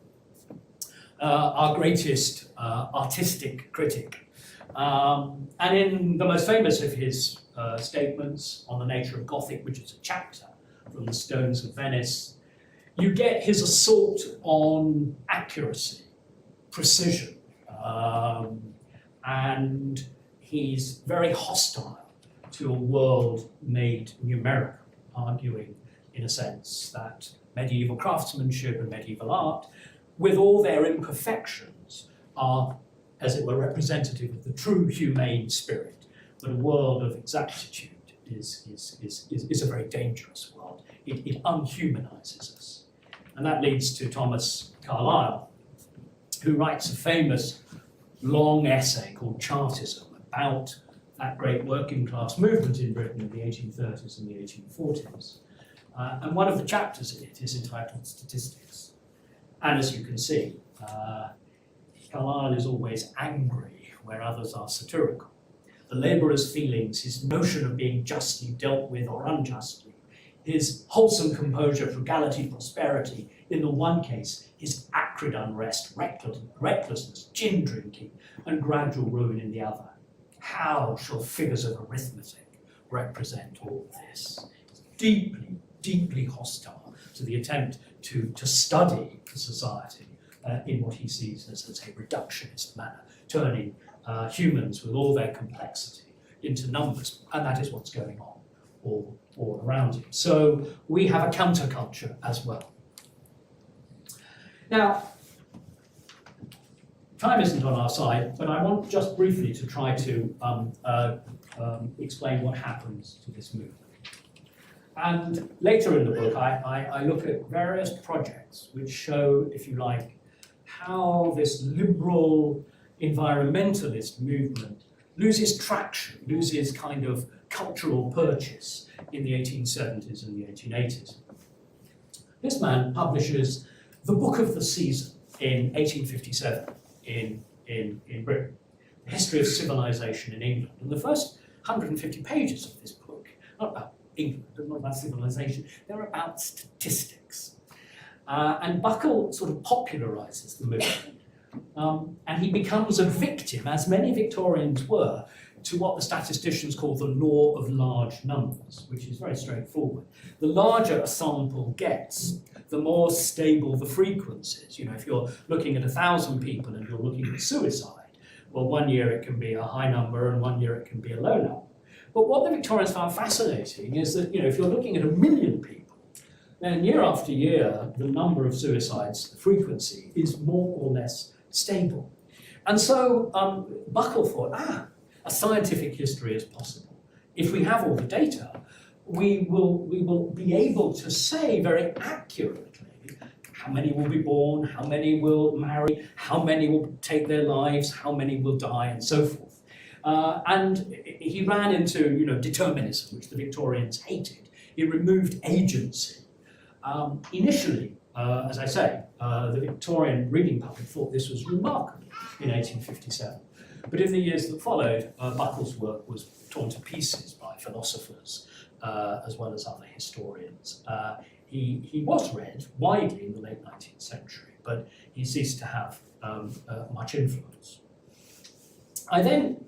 our greatest artistic critic. And in the most famous of his statements on the nature of Gothic, which is a chapter from the Stones of Venice, you get his assault on accuracy, precision, and he's very hostile to a world made numerical, arguing, in a sense, that medieval craftsmanship and medieval art, with all their imperfections, are, as it were, representative of the true humane spirit. But a world of exactitude is a very dangerous world. It unhumanizes us. And that leads to Thomas Carlyle, who writes a famous long essay called Chartism about that great working class movement in Britain in the 1830s and the 1840s. And one of the chapters in it is entitled Statistics. And as you can see, Carlyle is always angry where others are satirical. The labourer's feelings, his notion of being justly dealt with or unjustly, his wholesome composure, frugality, prosperity, in the one case, his acrid unrest, recklessness, gin drinking, and gradual ruin in the other. How shall figures of arithmetic represent all this? It's deeply, deeply hostile to the attempt to study society in what he sees as a reductionist manner, turning humans with all their complexity into numbers, and that is what's going on all around him. So we have a counterculture as well. Now, time isn't on our side, but I want just briefly to try to explain what happens to this movement. And later in the book, I look at various projects which show, if you like, how this liberal environmentalist movement loses traction, loses kind of cultural purchase in the 1870s and the 1880s. This man publishes The Book of the Season in 1857 in Britain, The History of Civilization in England. And the first 150 pages of this book, not about England, they're not about civilization, they're about statistics. And Buckle sort of popularizes the movement. And he becomes a victim, as many Victorians were, to what the statisticians call the law of large numbers, which is very straightforward. The larger a sample gets, the more stable the frequencies. You know, if you're looking at 1,000 people and you're looking at suicide, well, one year it can be a high number and one year it can be a low number. But what the Victorians found fascinating is that, you know, if you're looking at 1 million people, then year after year, the number of suicides, the frequency, is more or less stable. And so Buckle thought, a scientific history is possible. If we have all the data, we will be able to say very accurately how many will be born, how many will marry, how many will take their lives, how many will die, and so forth. And he ran into, you know, determinism, which the Victorians hated. He removed agency. Initially, as I say, the Victorian reading public thought this was remarkable in 1857. But in the years that followed, Buckle's work was torn to pieces by philosophers as well as other historians. He was read widely in the late 19th century, but he ceased to have much influence. I then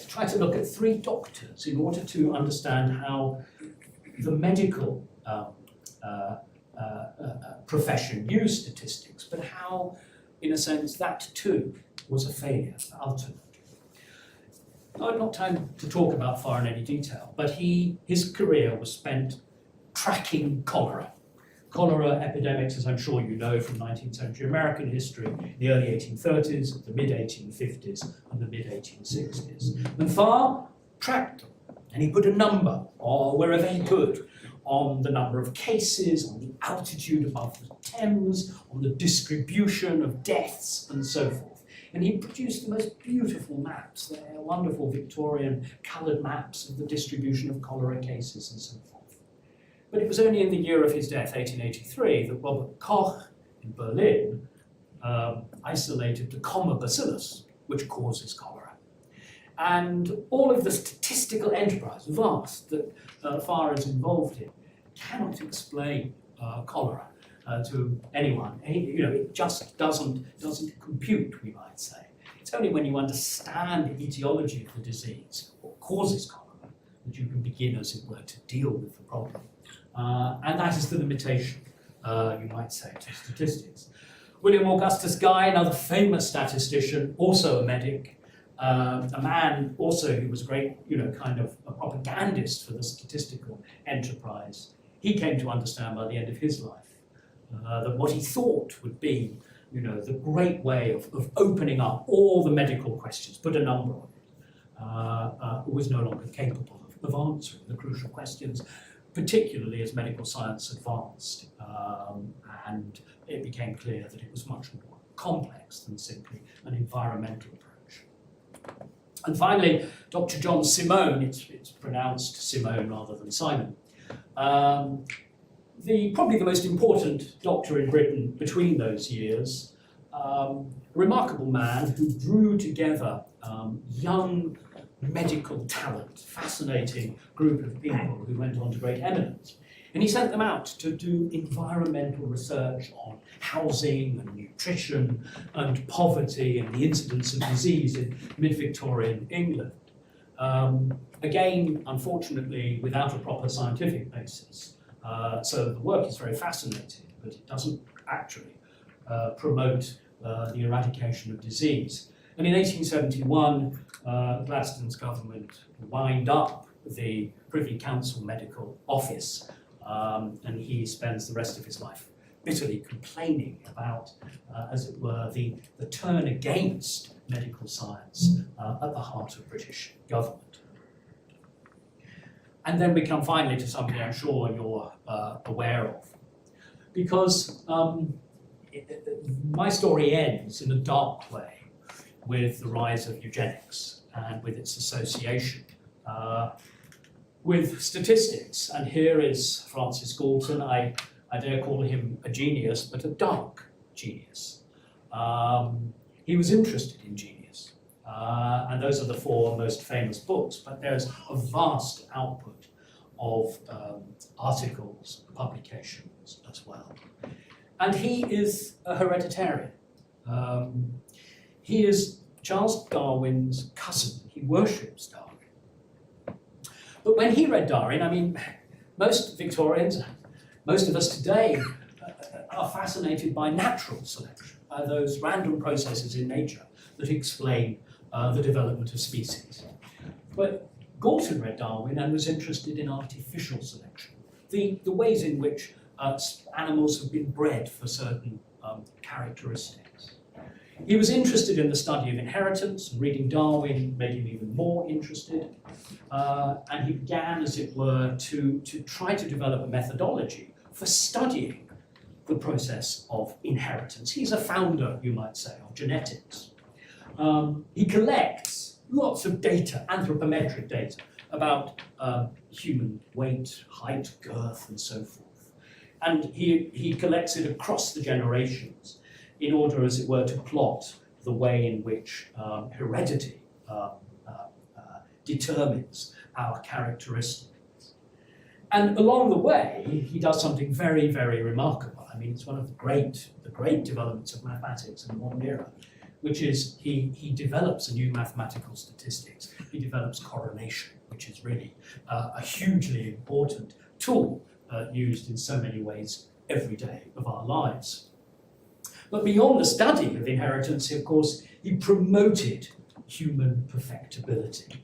tried to look at 3 doctors in order to understand how the medical profession used statistics, but how, in a sense, that too was a failure, ultimately. I had not time to talk about Farr in any detail, but his career was spent tracking cholera. Cholera epidemics, as I'm sure you know from 19th century American history, in the early 1830s, the mid-1850s, and the mid-1860s. And Farr tracked them, and he put a number, or wherever he could, on the number of cases, on the altitude above the Thames, on the distribution of deaths, and so forth. And he produced the most beautiful maps. They're wonderful Victorian coloured maps of the distribution of cholera cases and so forth. But it was only in the year of his death, 1883, that Robert Koch in Berlin isolated the Comma bacillus, which causes cholera. And all of the statistical enterprise, vast, that Farr is involved in, cannot explain cholera to anyone. It just doesn't compute, we might say. It's only when you understand the etiology of the disease, what causes cholera, that you can begin, as it were, to deal with the problem. And that is the limitation, you might say, to statistics. William Augustus Guy, another famous statistician, also a medic, a man also who was a great, kind of a propagandist for the statistical enterprise. He came to understand by the end of his life that what he thought would be, the great way of opening up all the medical questions, put a number on it, was no longer capable of answering the crucial questions, particularly as medical science advanced, and it became clear that it was much more complex than simply an environmental approach. And finally, Dr. John Simone, it's pronounced Simone rather than Simon, probably the most important doctor in Britain between those years, a remarkable man who drew together young medical talent, fascinating group of people who went on to great eminence. And he sent them out to do environmental research on housing and nutrition and poverty and the incidence of disease in mid-Victorian England. Again, unfortunately, without a proper scientific basis. So the work is very fascinating, but it doesn't actually promote the eradication of disease. And in 1871, Gladstone's government wound up the Privy Council Medical Office, and he spends the rest of his life bitterly complaining about, as it were, the turn against medical science at the heart of British government. And then we come finally to something I'm sure you're aware of, because my story ends in a dark way with the rise of eugenics and with its association with statistics. And here is Francis Galton. I dare call him a genius, but a dark genius. He was interested in genius. And those are the 4 most famous books, but there's a vast output of articles, publications as well. And he is a hereditarian. He is Charles Darwin's cousin. He worships Darwin. But when he read Darwin, I mean, most Victorians, most of us today, are fascinated by natural selection, by those random processes in nature that explain the development of species. But Galton read Darwin and was interested in artificial selection, the ways in which animals have been bred for certain characteristics. He was interested in the study of inheritance, and reading Darwin made him even more interested. And he began, as it were, to try to develop a methodology for studying the process of inheritance. He's a founder, you might say, of genetics. He collects lots of data, anthropometric data, about human weight, height, girth, and so forth. And he collects it across the generations in order, as it were, to plot the way in which heredity determines our characteristics. And along the way, he does something very, very remarkable. I mean, it's one of the great developments of mathematics in the modern era, which is he develops a new mathematical statistics. He develops correlation, which is really a hugely important tool used in so many ways every day of our lives. But beyond the study of inheritance, of course, he promoted human perfectibility.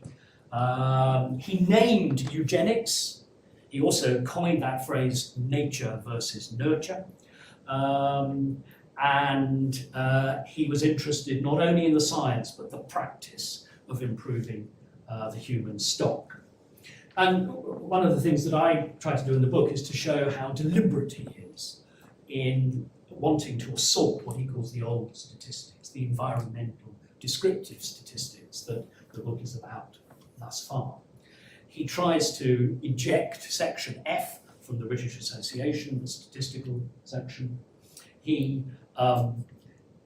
He named eugenics. He also coined that phrase, nature versus nurture. And he was interested not only in the science, but the practice of improving the human stock. And one of the things that I try to do in the book is to show how deliberate he is in wanting to assault what he calls the old statistics, the environmental descriptive statistics that the book is about thus far. He tries to eject section F from the British Association, the statistical section. He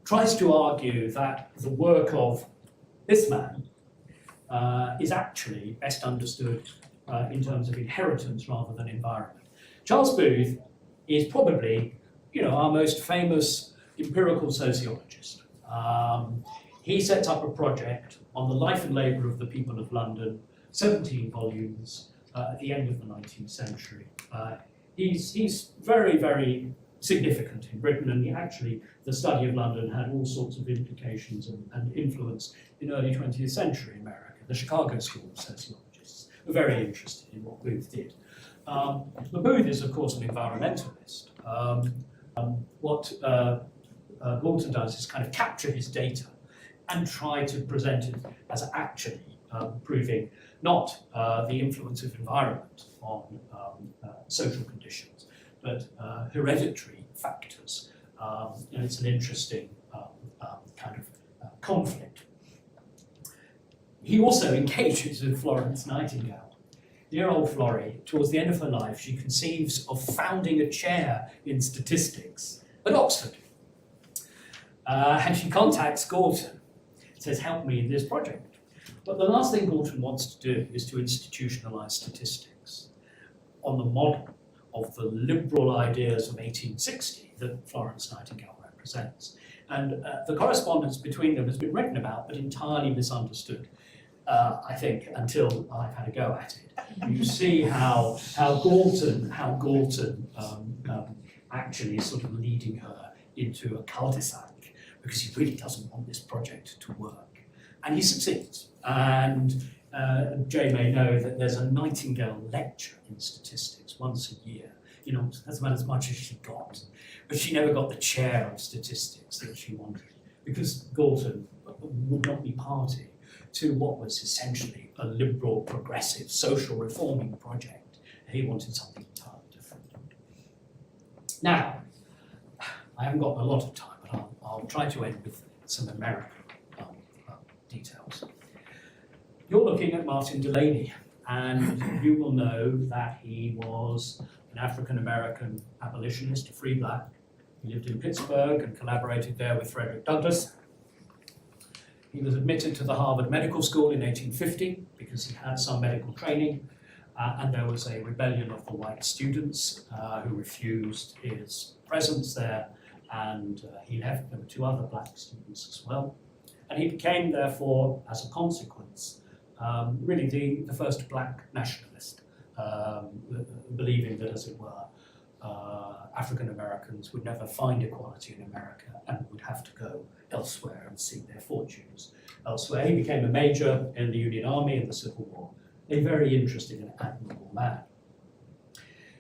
tries to argue that the work of this man is actually best understood in terms of inheritance rather than environment. Charles Booth is probably, our most famous empirical sociologist. He sets up a project on the life and labour of the people of London, 17 volumes at the end of the 19th century. He's very, very significant in Britain, and the study of London had all sorts of implications and influence in early 20th century America. The Chicago School of Sociologists were very interested in what Booth did. But Booth is, of course, an environmentalist. What Galton does is kind of capture his data and try to present it as actually proving not the influence of environment on social conditions, but hereditary factors. And it's an interesting kind of conflict. He also engages with Florence Nightingale. Dear old Florrie, towards the end of her life, she conceives of founding a chair in statistics at Oxford. And she contacts Galton, says, help me in this project. But the last thing Galton wants to do is to institutionalize statistics on the model of the liberal ideas of 1860 that Florence Nightingale represents. And the correspondence between them has been written about, but entirely misunderstood, I think, until I've had a go at it. You see how Galton actually is sort of leading her into a cul-de-sac because he really doesn't want this project to work. And he succeeds. And Jay may know that there's a Nightingale lecture in statistics once a year. That's about as much as she got. But she never got the chair of statistics that she wanted because Galton would not be party to what was essentially a liberal, progressive, social reforming project. He wanted something entirely different. Now, I haven't got a lot of time, but I'll try to end with some American details. You're looking at Martin Delany, and you will know that he was an African-American abolitionist, a free black. He lived in Pittsburgh and collaborated there with Frederick Douglass. He was admitted to the Harvard Medical School in 1850 because he had some medical training, and there was a rebellion of the white students who refused his presence there, and he left. There were 2 other black students as well. And he became, therefore, as a consequence, really the first black nationalist, believing that, as it were, African Americans would never find equality in America and would have to go elsewhere and seek their fortunes elsewhere. He became a major in the Union Army in the Civil War, a very interesting and admirable man.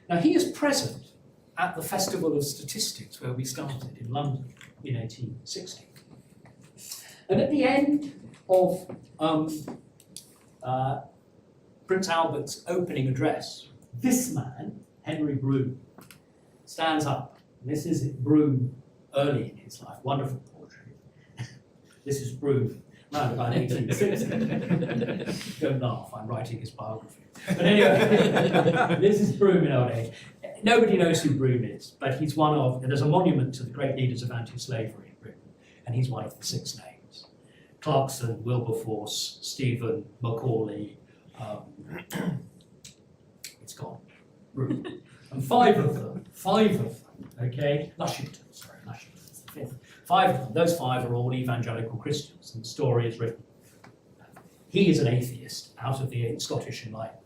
Now, he is present at the Festival of Statistics, where we started in London in 1860. And at the end of Prince Albert's opening address, this man, Henry Brougham, stands up. And this is Brougham early in his life, wonderful portrait. This is Brougham, around about 1860. Don't laugh, I'm writing his biography. But anyway, this is Brougham in old age. Nobody knows who Brougham is, but he's one of, there's a monument to the great leaders of anti-slavery in Britain, and he's one of the 6 names. Clarkson, Wilberforce, Stephen, Macaulay, it's gone, Brougham. And 5 of them, okay, Lushington's the 5th. 5 of them, those 5 are all evangelical Christians, and the story is written. He is an atheist out of the Scottish Enlightenment.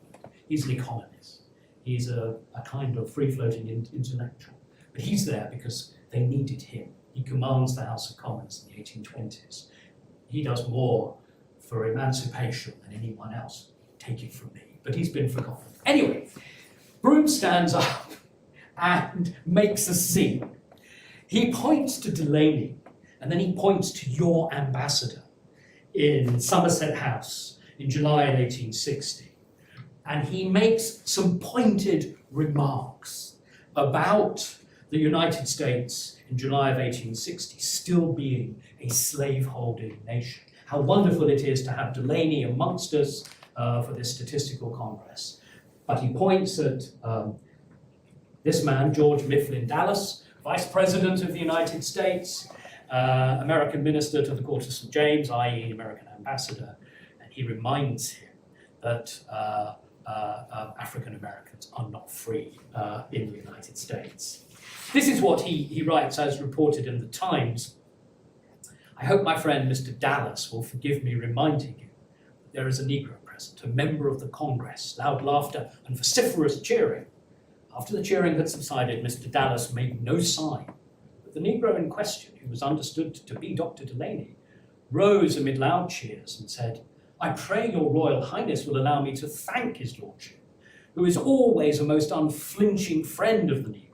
He's an economist. He's a kind of free-floating intellectual. But he's there because they needed him. He commands the House of Commons in the 1820s. He does more for emancipation than anyone else. Take it from me. But he's been forgotten. Anyway, Brougham stands up and makes a scene. He points to Delaney, and then he points to your ambassador in Somerset House in July of 1860. And he makes some pointed remarks about the United States in July of 1860 still being a slaveholding nation. How wonderful it is to have Delaney amongst us for this Statistical Congress. But he points at this man, George Mifflin Dallas, Vice President of the United States, American Minister to the Court of St. James, i.e. American Ambassador, and he reminds him that African Americans are not free in the United States. This is what he writes as reported in the Times. I hope my friend Mr. Dallas will forgive me reminding you that there is a Negro present, a member of the Congress, loud laughter and vociferous cheering. After the cheering had subsided, Mr. Dallas made no sign, but the Negro in question, who was understood to be Dr. Delaney, rose amid loud cheers and said, I pray your Royal Highness will allow me to thank his Lordship, who is always a most unflinching friend of the Negro,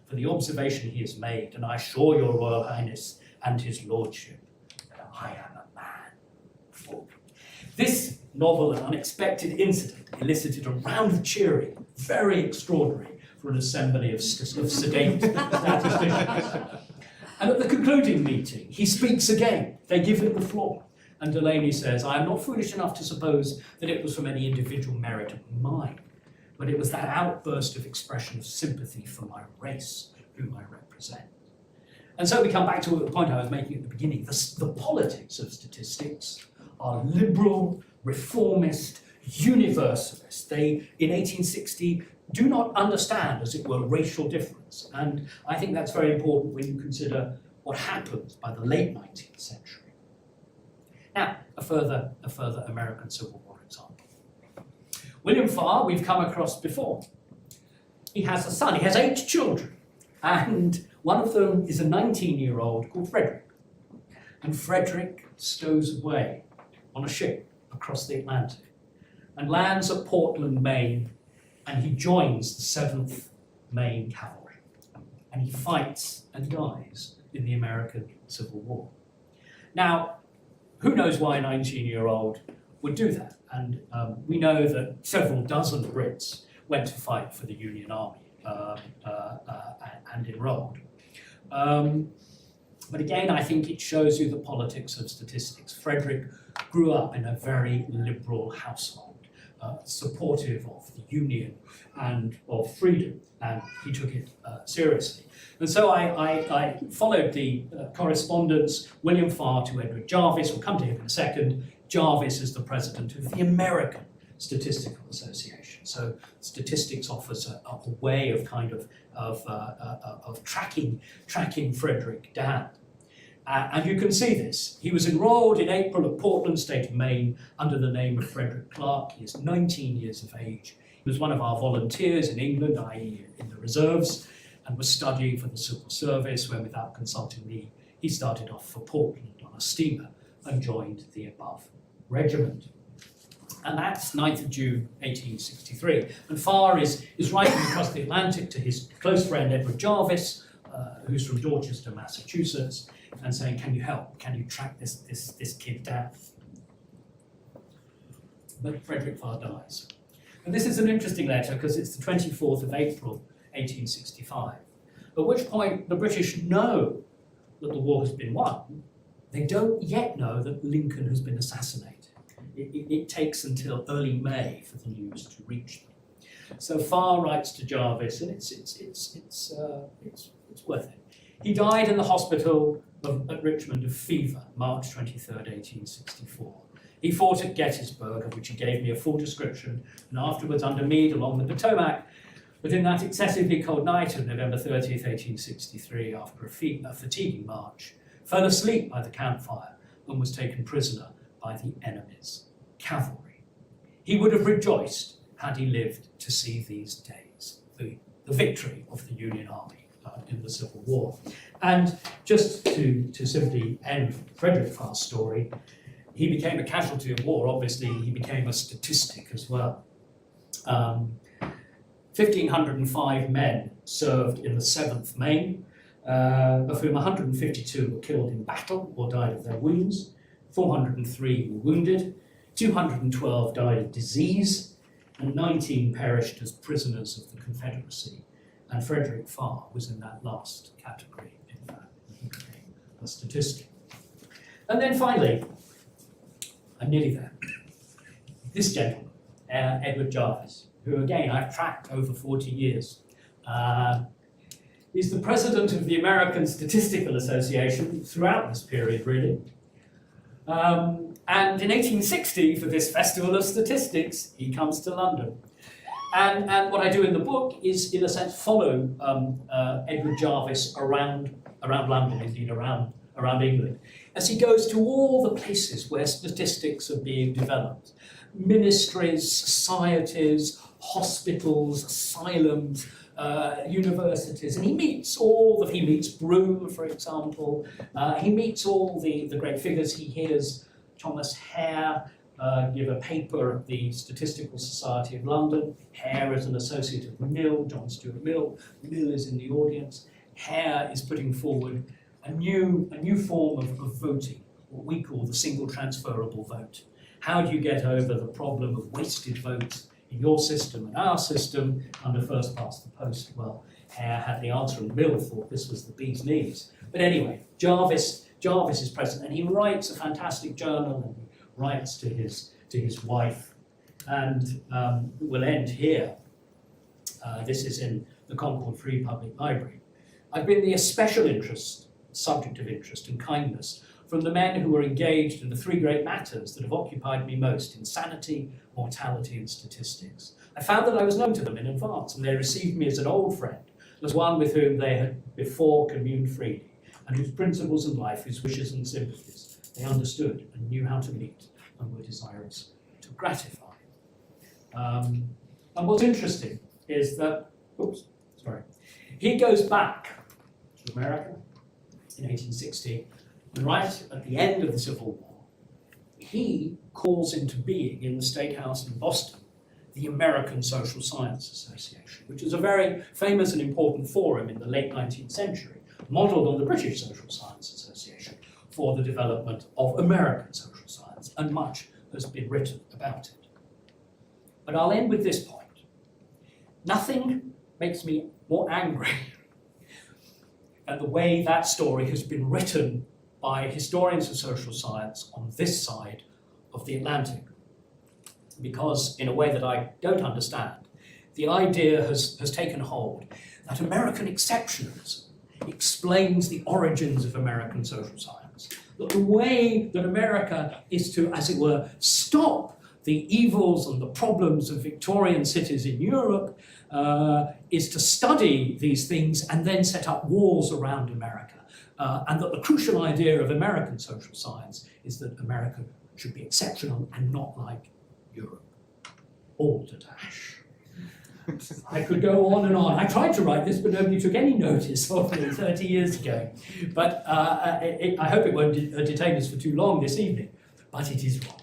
for the observation he has made, and I assure your Royal Highness and his Lordship that I am a man. This novel and unexpected incident elicited a round of cheering, very extraordinary for an assembly of sedate statisticians. And at the concluding meeting, he speaks again. They give him the floor. And Delaney says, I am not foolish enough to suppose that it was from any individual merit of mine, but it was that outburst of expression of sympathy for my race, whom I represent. And so we come back to the point I was making at the beginning. The politics of statistics are liberal, reformist, universalist. They, in 1860, do not understand, as it were, racial difference. And I think that's very important when you consider what happened by the late 19th century. Now, a further American Civil War example. William Farr, we've come across before. He has a son, he has 8 children, and one of them is a 19-year-old called Frederick. And Frederick stows away on a ship across the Atlantic and lands at Portland, Maine, and he joins the 7th Maine Cavalry. And he fights and dies in the American Civil War. Now, who knows why a 19-year-old would do that? And we know that several dozen Brits went to fight for the Union Army and enrolled. But again, I think it shows you the politics of statistics. Frederick grew up in a very liberal household, supportive of the Union and of freedom, and he took it seriously. And so I followed the correspondence, William Farr to Edward Jarvis. We'll come to him in a second. Jarvis is the president of the American Statistical Association. information. So statistics offers a way of tracking Frederick down. And you can see this. He was enrolled in April at Portland, state of Maine, under the name of Frederick Clark. He is 19 years of age. He was one of our volunteers in England, i.e. in the reserves, and was studying for the civil service when, without consulting me, he started off for Portland on a steamer and joined the above regiment. And that's 9th of June, 1863. And Farr is writing across the Atlantic to his close friend Edward Jarvis, who's from Dorchester, Massachusetts, and saying, can you help? Can you track this kid down? But Frederick Farr dies. And this is an interesting letter because it's the 24th of April, 1865, at which point the British know that the war has been won. They don't yet know that Lincoln has been assassinated. It takes until early May for the news to reach them. So Farr writes to Jarvis, and it's worth it. He died in the hospital at Richmond of fever, March 23rd, 1864. He fought at Gettysburg, of which he gave me a full description, and afterwards under Meade along the Potomac. But in that excessively cold night of November 30th, 1863, after a fatiguing march, fell asleep by the campfire and was taken prisoner by the enemy's cavalry. He would have rejoiced had he lived to see these days, the victory of the Union Army in the Civil War. And just to simply end Frederick Farr's story, he became a casualty of war. Obviously, he became a statistic as well. 1,505 men served in the 7th Maine, of whom 152 were killed in battle or died of their wounds, 403 were wounded, 212 died of disease, and 19 perished as prisoners of the Confederacy. And Frederick Farr was in that last category, in fact. He became a statistic. And then finally, I'm nearly there, this gentleman, Edward Jarvis, who again I've tracked over 40 years. He's the president of the American Statistical Association throughout this period, really. And in 1860, for this Festival of Statistics, he comes to London. And what I do in the book is, in a sense, follow Edward Jarvis around London, indeed around England, as he goes to all the places where statistics are being developed. Ministries, societies, hospitals, asylums, universities, and he meets Broome, for example. He meets all the great figures. He hears Thomas Hare give a paper at the Statistical Society of London. Hare is an associate of Mill, John Stuart Mill. Mill is in the audience. Hare is putting forward a new form of voting, what we call the single transferable vote. How do you get over the problem of wasted votes in your system and our system under first past the post? Well, Hare had the answer, and Mill thought this was the bee's knees. But anyway, Jarvis is present, and he writes a fantastic journal, and he writes to his wife, and we'll end here. This is in the Concord Free Public Library. I've been the especial subject of interest and kindness from the men who were engaged in the three great matters that have occupied me most: insanity, mortality, and statistics. I found that I was known to them in advance, and they received me as an old friend, as one with whom they had before communed freely, and whose principles in life, whose wishes and sympathies they understood and knew how to meet and were desirous to gratify. And what's interesting is that, he goes back to America in 1860, and right at the end of the Civil War, he calls into being in the State House in Boston the American Social Science Association, which is a very famous and important forum in the late 19th century, modeled on the British Social Science Association for the development of American social science, and much has been written about it. But I'll end with this point. Nothing makes me more angry at the way that story has been written by historians of social science on this side of the Atlantic. Because, in a way that I don't understand, the idea has taken hold that American exceptionalism explains the origins of American social science. That the way that America is to, as it were, stop the evils and the problems of Victorian cities in Europe is to study these things and then set up walls around America. And that the crucial idea of American social science is that America should be exceptional and not like Europe. Balderdash. I could go on and on. I tried to write this, but nobody took any notice of me 30 years ago. But I hope it won't detain us for too long this evening. But it is wrong.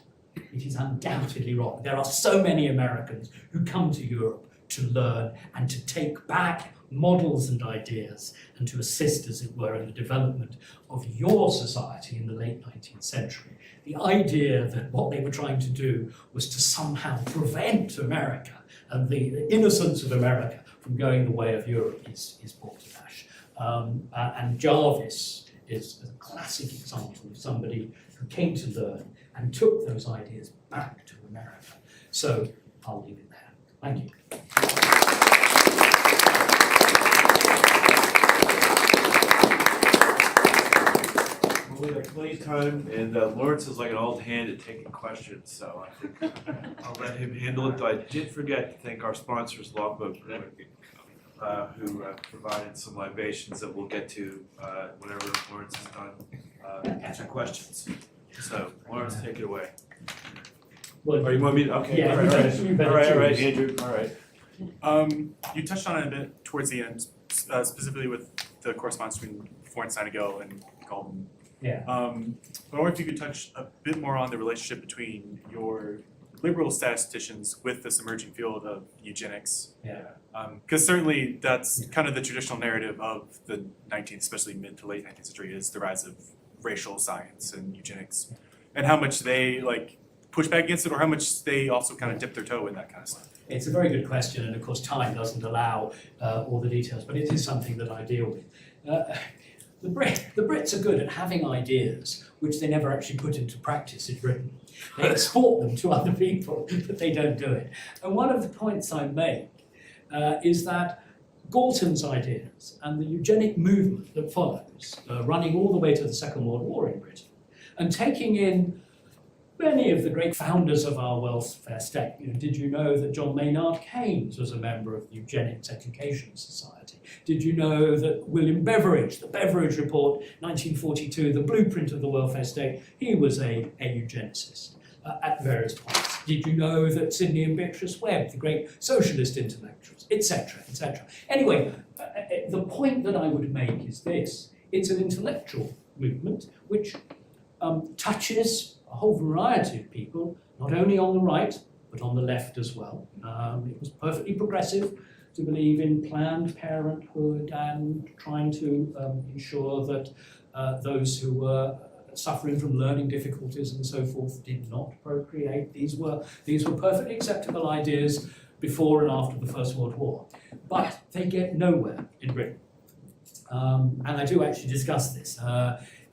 It is undoubtedly wrong. There are so many Americans who come to Europe to learn and to take back models and ideas and to assist, as it were, in the development of your society in the late 19th century. The idea that what they were trying to do was to somehow prevent America and the innocence of America from going the way of Europe is balderdash. And Jarvis is a classic example of somebody who came to learn and took those ideas back to America. So I'll leave it there. Thank you. We have plenty of time, and Lawrence is like an old hand at taking questions, so I think I'll let him handle it. Though I did forget to thank our sponsors, Longboat Brewing, who provided some libations that we'll get to whenever Lawrence is done answering questions. So, Lawrence, take it away. Well, or you want me to? Okay, yeah, all right, Andrew, all right. You touched on it a bit towards the end, specifically with the correspondence between Florence Nightingale and Galton. Yeah. But I wonder if you could touch a bit more on the relationship between your liberal statisticians with this emerging field of eugenics. Yeah. Because certainly that's kind of the traditional narrative of the 19th, especially mid to late 19th century, is the rise of racial science and eugenics, and how much they like push back against it, or how much they also kind of dip their toe in that kind of stuff. It's a very good question, and of course time doesn't allow all the details, but it is something that I deal with. The Brits are good at having ideas which they never actually put into practice in Britain. They export them to other people, but they don't do it. And one of the points I make is that Galton's ideas and the eugenic movement that follows, running all the way to the Second World War in Britain, and taking in many of the great founders of our welfare state. You know, did you know that John Maynard Keynes was a member of the Eugenics Education Society? Did you know that William Beveridge, the Beveridge Report, 1942, the blueprint of the welfare state, he was a eugenicist at various points? Did you know that Sidney and Beatrice Webb, the great socialist intellectuals, etc., etc.? Anyway, the point that I would make is this. It's an intellectual movement which touches a whole variety of people, not only on the right, but on the left as well. It was perfectly progressive to believe in Planned Parenthood and trying to ensure that those who were suffering from learning difficulties and so forth did not procreate. These were perfectly acceptable ideas before and after the First World War. But they get nowhere in Britain. And I do actually discuss this.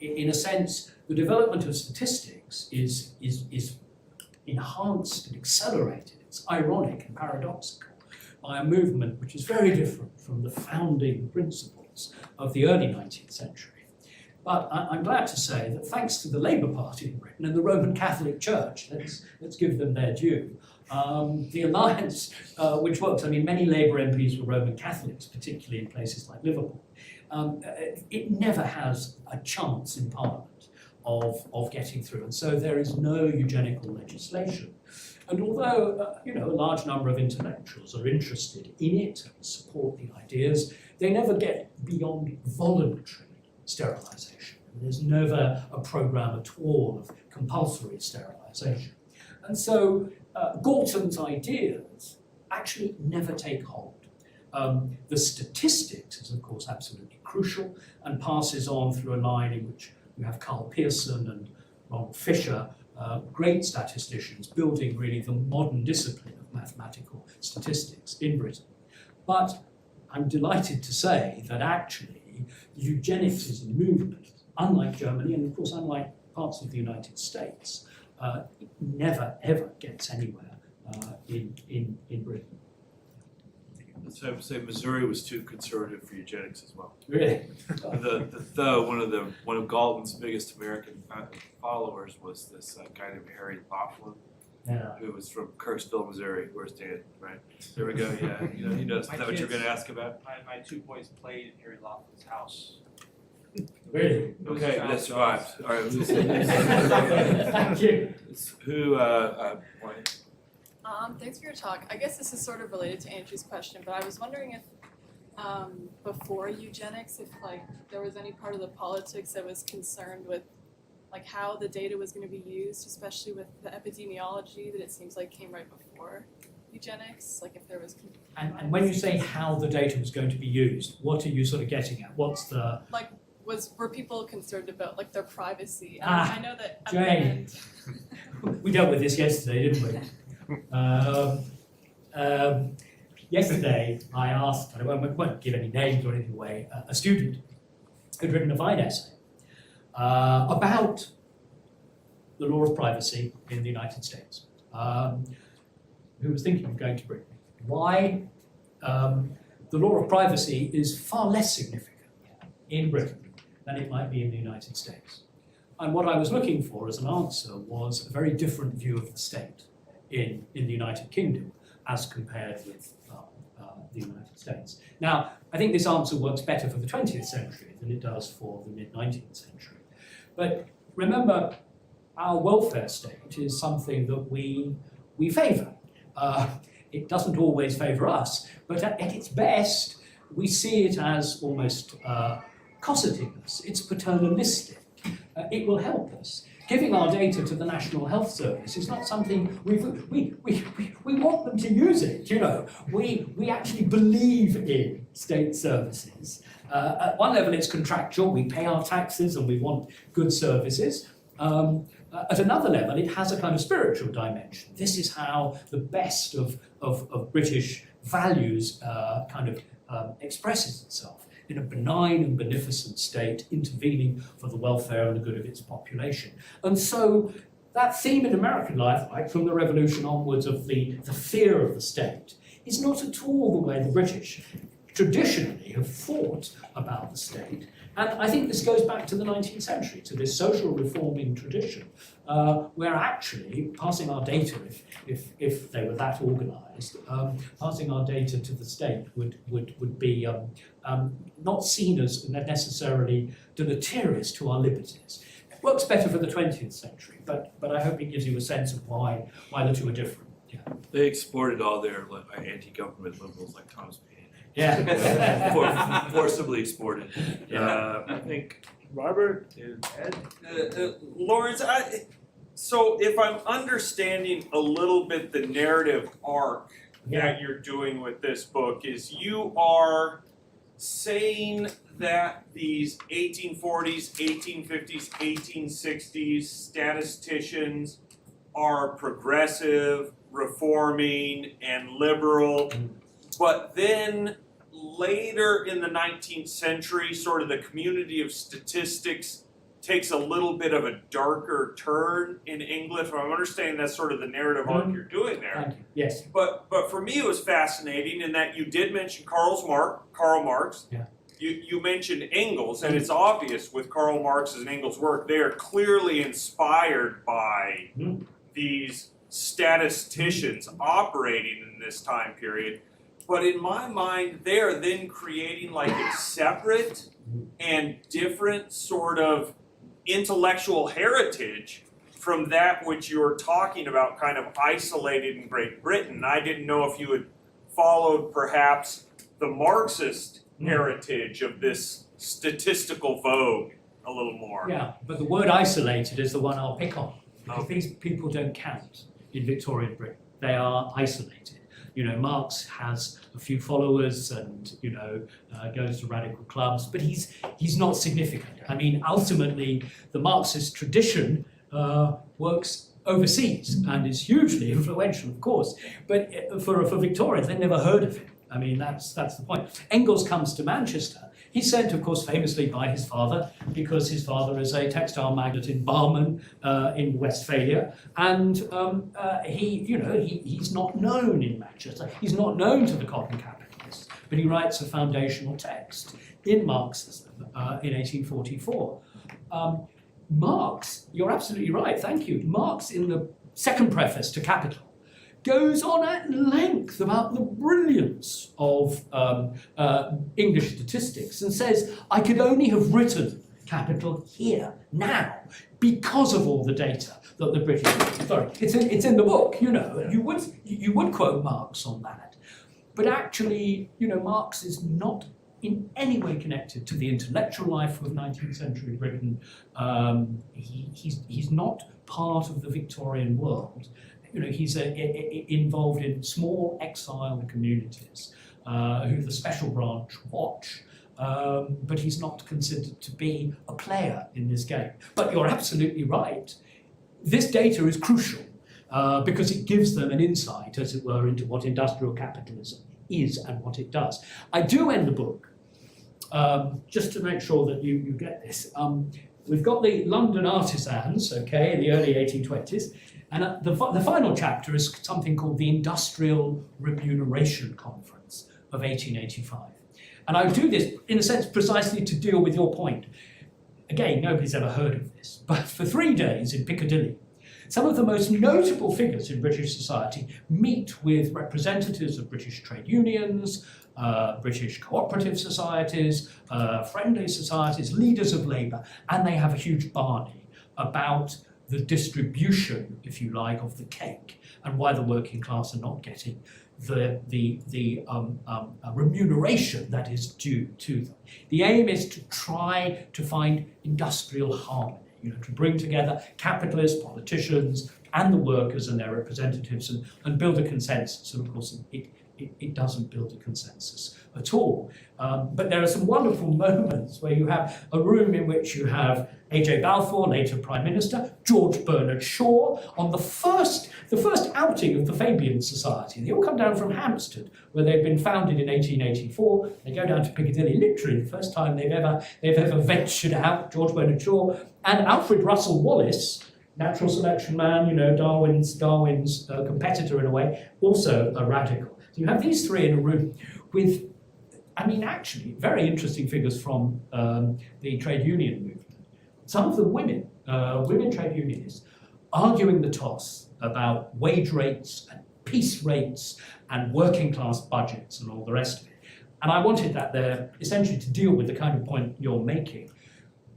In a sense, the development of statistics is enhanced and accelerated. It's ironic and paradoxical by a movement which is very different from the founding principles of the early 19th century. But I'm glad to say that thanks to the Labour Party in Britain and the Roman Catholic Church, let's give them their due, the alliance which works. I mean, many Labour MPs were Roman Catholics, particularly in places like Liverpool. It never has a chance in Parliament of getting through, and so there is no eugenical legislation. And although a large number of intellectuals are interested in it and support the ideas, they never get beyond voluntary sterilisation. There's never a programme at all of compulsory sterilisation. And so Galton's ideas actually never take hold. The statistics is, of course, absolutely crucial and passes on through a line in which you have Carl Pearson and Ronald Fisher, great statisticians, building really the modern discipline of mathematical statistics in Britain. But I'm delighted to say that actually eugenics is a movement, unlike Germany and of course unlike parts of the United States, it never ever gets anywhere in Britain. So I would say Missouri was too conservative for eugenics as well. Really? One of Galton's biggest American followers was this guy named Harry Laughlin, Yeah. who was from Kirksville, Missouri. Where's Dan? Right. There we go. Yeah. You know, he knows. Is that what you're going to ask about? My two boys played in Harry Laughlin's house. Really? Okay, that survived. All right. Thank you. Thanks for your talk. I guess this is sort of related to Andrew's question, but I was wondering if before eugenics, if like there was any part of the politics that was concerned with like how the data was going to be used, especially with the epidemiology that it seems like came right before eugenics, like if there was. And when you say how the data was going to be used, what are you sort of getting at? What's the... Like, were people concerned about like their privacy? Ah, I know that at Jane. the end. We dealt with this yesterday, didn't we? Yesterday, I asked, I won't give any names or anything away, a student who'd written a fine essay about the law of privacy in the United States, who was thinking of going to Britain. Why the law of privacy is far less significant in Britain than it might be in the United States. And what I was looking for as an answer was a very different view of the state in the United Kingdom as compared with the United States. Now, I think this answer works better for the 20th century than it does for the mid-19th century. But remember, our welfare state is something that we favour. It doesn't always favour us, but at its best, we see it as almost cosseting us. It's paternalistic. It will help us. Giving our data to the National Health Service is not something we want them to use it. You know, we actually believe in state services. At one level, it's contractual. We pay our taxes and we want good services. At another level, it has a kind of spiritual dimension. This is how the best of British values expresses itself in a benign and beneficent state, intervening for the welfare and the good of its population. And so that theme in American life, right from the Revolution onwards, of the fear of the state, is not at all the way the British traditionally have thought about the state. And I think this goes back to the 19th century, to this social reforming tradition, where actually passing our data, if they were that organised, passing our data to the state would be not seen as necessarily deleterious to our liberties. It works better for the 20th century, but I hope it gives you a sense of why the two are different. Yeah. They exported all their anti-government liberals like Thomas Paine. Yeah. Forcibly exported. Yeah. I think Robert and Ed. Lawrence, so if I'm understanding a little bit the narrative arc that you're doing with this book, is you are saying that these 1840s, 1850s, 1860s statisticians are progressive, reforming, and liberal, but then later in the 19th century, sort of the community of statistics takes a little bit of a darker turn in English. I'm understanding that's sort of the narrative arc you're doing there. Thank you. Yes. But for me it was fascinating in that you did mention Karl Marx. Yeah. You mentioned Engels, and it's obvious with Karl Marx's and Engels' work, they are clearly inspired by these statisticians operating in this time period. But in my mind, they are then creating like a separate and different sort of intellectual heritage from that which you're talking about kind of isolated in Great Britain. I didn't know if you had followed perhaps the Marxist heritage of this statistical vogue a little more. Yeah, but the word isolated is the one I'll pick on, because these people don't count in Victorian Britain. They are isolated. You know, Marx has a few followers and, you know, goes to radical clubs, but he's not significant. I mean, ultimately, the Marxist tradition works overseas and is hugely influential, of course. But for Victorians, they've never heard of him. I mean, that's the point. Engels comes to Manchester. He's sent, of course, famously by his father, because his father is a textile magnate in Barman in Westphalia, and he's not known in Manchester. He's not known to the cotton capitalists, but he writes a foundational text in Marxism in 1844. Marx, you're absolutely right, thank you. Marx, in the second preface to Capital goes on at length about the brilliance of English statistics and says, I could only have written Capital here, now, because of all the data that the British, sorry, it's in the book, you know, you would quote Marx on that. But actually, you know, Marx is not in any way connected to the intellectual life of 19th century Britain. He's not part of the Victorian world. You know, he's involved in small exiled communities who the special branch watch, but he's not considered to be a player in this game. But you're absolutely right. This data is crucial because it gives them an insight, as it were, into what industrial capitalism is and what it does. I do end the book, just to make sure that you get this. We've got the London artisans, okay, in the early 1820s, and the final chapter is something called the Industrial Remuneration Conference of 1885. And I do this, in a sense, precisely to deal with your point. Again, nobody's ever heard of this, but for 3 days in Piccadilly, some of the most notable figures in British society meet with representatives of British trade unions, British cooperative societies, friendly societies, leaders of labour, and they have a huge barney about the distribution, if you like, of the cake and why the working class are not getting the remuneration that is due to them. The aim is to try to find industrial harmony, you know, to bring together capitalists, politicians, and the workers and their representatives and build a consensus. And of course, it doesn't build a consensus at all. But there are some wonderful moments where you have a room in which you have A.J. Balfour, later Prime Minister, George Bernard Shaw, on the first outing of the Fabian Society. They all come down from Hampstead, where they've been founded in 1884. They go down to Piccadilly, literally the first time they've ever ventured out, George Bernard Shaw, and Alfred Russel Wallace, natural selection man, you know, Darwin's competitor in a way, also a radical. So you have these three in a room with, I mean, actually, very interesting figures from the trade union movement. Some of the women trade unionists, arguing the toss about wage rates and piece rates and working class budgets and all the rest of it. And I wanted that there essentially to deal with the kind of point you're making.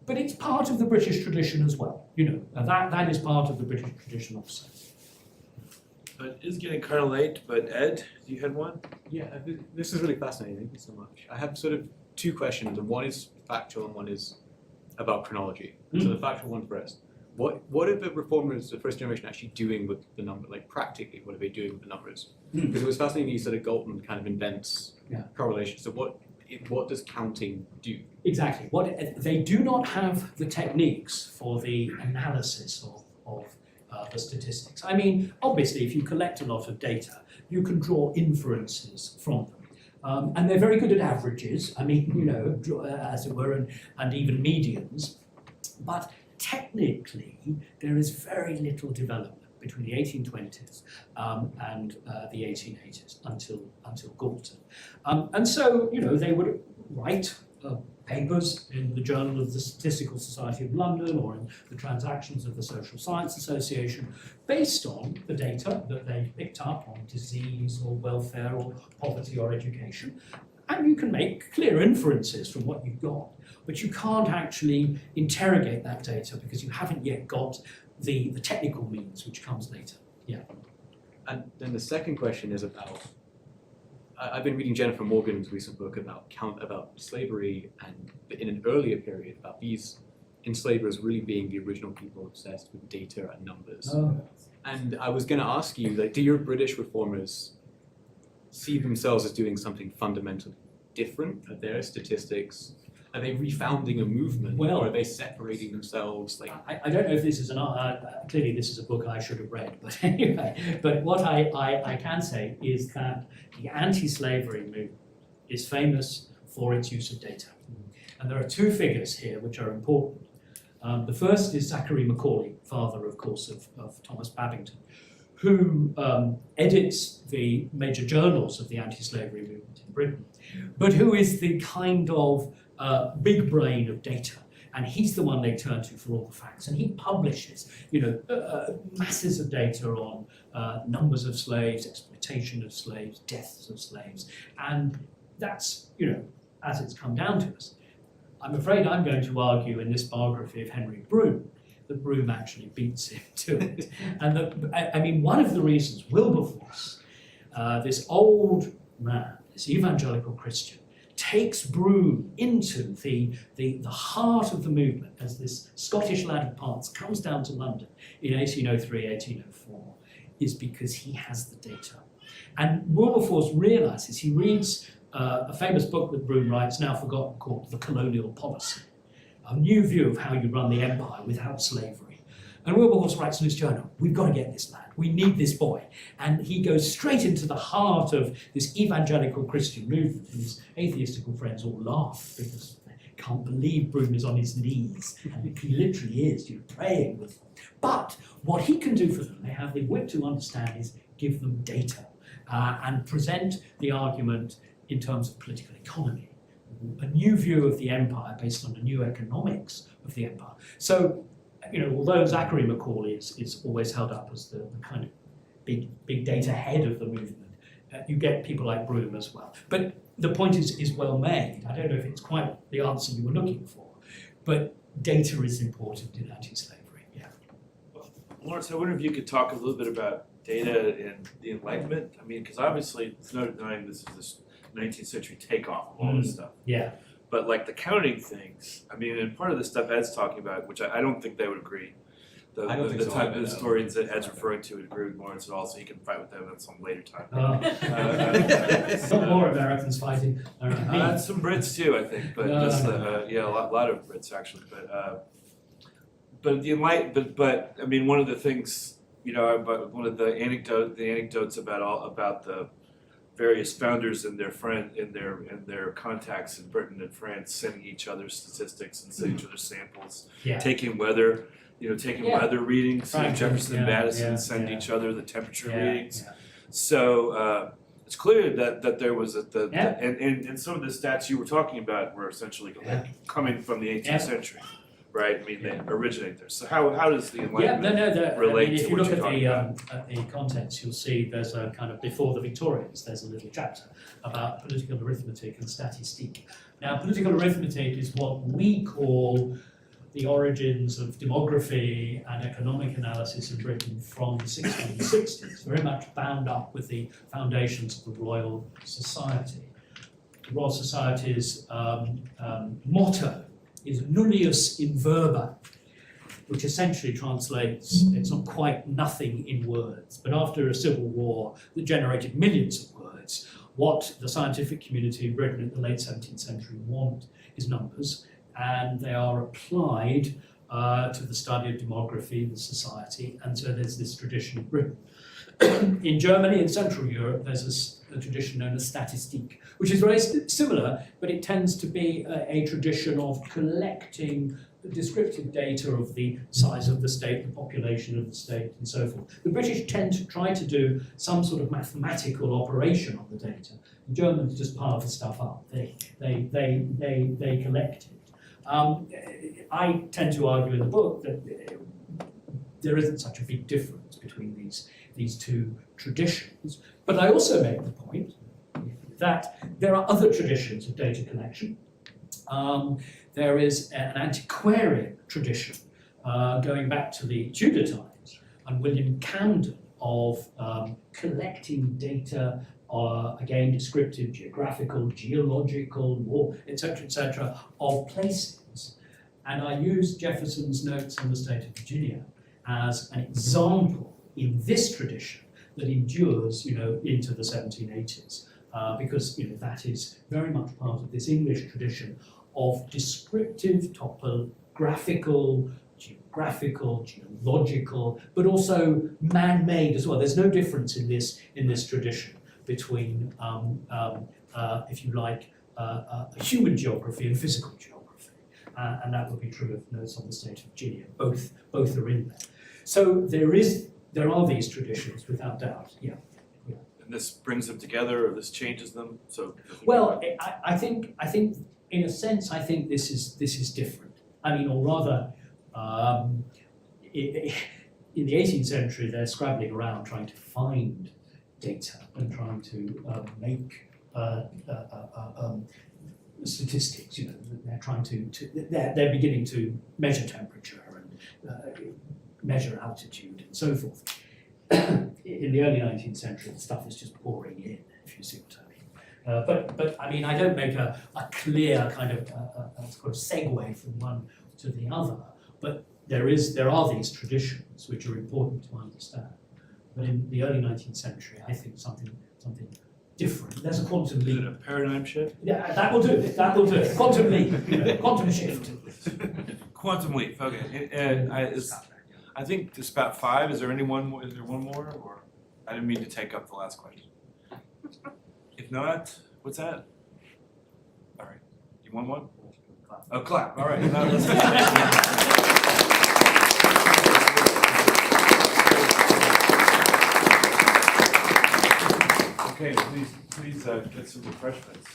But it's part of the British tradition as well, you know, that is part of the British tradition also. But it's getting kind of late, but Ed, you had one? Yeah, this is really fascinating. Thank you so much. I have sort of two questions, and one is factual and one is about chronology. So the factual one first. What are the reformers, the first generation, actually doing with the number? Like practically, what are they doing with the numbers? Because it was fascinating you said that Galton kind of invents correlation. So what does counting do? Exactly. They do not have the techniques for the analysis of the statistics. I mean, obviously, if you collect a lot of data, you can draw inferences from them. And they're very good at averages, I mean, you know, as it were, and even medians. But technically, there is very little development between the 1820s and the 1880s until Galton. And so, you know, they would write papers in the Journal of the Statistical Society of London or in the Transactions of the Social Science Association based on the data that they picked up on disease or welfare or poverty or education. And you can make clear inferences from what you've got, but you can't actually interrogate that data because you haven't yet got the technical means, which comes later. Yeah. And then the second question is about, I've been reading Jennifer Morgan's recent book about slavery, and in an earlier period about these enslavers really being the original people obsessed with data and numbers. Oh. And I was going to ask you, like, do your British reformers see themselves as doing something fundamentally different? Are their statistics? Are they refounding a movement, Well, or are they separating themselves? Like, I don't know if this is clearly this is a book I should have read, but anyway, but what I can say is that the anti-slavery movement is famous for its use of data. And there are two figures here which are important. The first is Zachary Macaulay, father, of course, of Thomas Babington, who edits the major journals of the anti-slavery movement in Britain, but who is the kind of big brain of data. and he's the one they turn to for all the facts. And he publishes, masses of data on numbers of slaves, exploitation of slaves, deaths of slaves, and that's, as it's come down to us. I'm afraid I'm going to argue in this biography of Henry Broome that Broome actually beats him to it. And one of the reasons Wilberforce, this old man, this evangelical Christian, takes Broome into the heart of the movement as this Scottish lad of parts comes down to London in 1803, 1804, is because he has the data. And Wilberforce realizes, he reads a famous book that Broome writes, now forgotten, called The Colonial Policy, a new view of how you run the empire without slavery. And Wilberforce writes in his journal, we've got to get this lad, we need this boy. And he goes straight into the heart of this evangelical Christian movement, and his atheistical friends all laugh because they can't believe Broome is on his knees, and he literally is, praying with them. But what he can do for them, they have the wit to understand, is give them data and present the argument in terms of political economy, a new view of the empire based on the new economics of the empire. So, although Zachary McCall is always held up as the kind of big data head of the movement, you get people like Broome as well. But the point is well made. I don't know if it's quite the answer you were looking for, but data is important in anti-slavery. Yeah. Lawrence, I wonder if you could talk a little bit about data and the Enlightenment. Because obviously, it's no denying this 19th century takeoff of all this stuff. Yeah. But like the counting things, and part of the stuff Ed's talking about, which I don't think they would agree. I don't think the so type either, of no. historians that Ed's referring to would agree with Lawrence at all, so he can fight with them at some later time. Some more Americans fighting. Some Brits too, I think, but No, just no. a lot of Brits actually. But the Enlightenment, but one of the things, about one of the anecdotes about the various founders and their contacts in Britain and France sending each other statistics and sending each other samples, Yeah. taking weather readings. Franklin, Jefferson and Madison send each other the temperature readings. So it's clear that there was and some of the stats you were talking about were essentially coming from the 18th century, right? They originate there. So how does the Enlightenment relate if to you what look you're talking about? at the contents, you'll see there's a kind of before the Victorians, there's a little chapter about political arithmetic and statistique. Now, political arithmetic is what we call the origins of demography and economic analysis in Britain from the 1660s, very much bound up with the foundations of the Royal Society. The Royal Society's motto is nullius in verba, which essentially translates, it's not quite nothing in words, but after a civil war that generated millions of words, what the scientific community in Britain in the late 17th century want is numbers, and they are applied to the study of demography, the society, and so there's this tradition in Britain. In Germany and Central Europe, there's a tradition known as Statistic, which is very similar, but it tends to be a tradition of collecting descriptive data of the size of the state, the population of the state, and so forth. The British tend to try to do some sort of mathematical operation on the data. The Germans just pile the stuff up. They collect it. I tend to argue in the book that there isn't such a big difference between these two traditions, but I also make the point that there are other traditions of data collection. There is an antiquarian tradition going back to the Tudor times and William Camden of collecting data, again descriptive, geographical, geological, etc., of places. And I use Jefferson's notes on the state of Virginia as an example in this tradition that endures, into the 1780s, because that is very much part of this English tradition of descriptive, topographical, geographical, geological, but also man-made as well. There's no difference in this tradition between, if you like, human geography and physical geography, and that would be true of notes on the state of Virginia. Both are in there. So there are these traditions, without doubt. Yeah. And this brings them together, or this changes them. So well, I think in a sense, I think this is different. I mean, or rather, in the 18th century, they're scrabbling around trying to find data and trying to make statistics. You know, they're trying they're beginning to measure temperature and measure altitude and so forth. In the early 19th century, the stuff is just pouring in, if you see what I mean. But I mean, I don't make a clear kind of sort of segue from one to the other. But there are these traditions which are important to understand. But in the early 19th century, I think something different. There's a quantum Is leap. it a paradigm shift? Yeah, that will do it. That will do it. Quantum leap. You know, quantum shift. Quantum leap, okay. And I think it's about 5. Is there one more? Or I didn't mean to take up the last question. If not, what's that? All right. You want one? Oh, clap. All right. Now let's okay, please get some refreshments.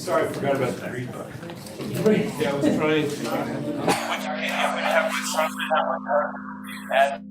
Sorry, I forgot about that. Yeah, I was trying to.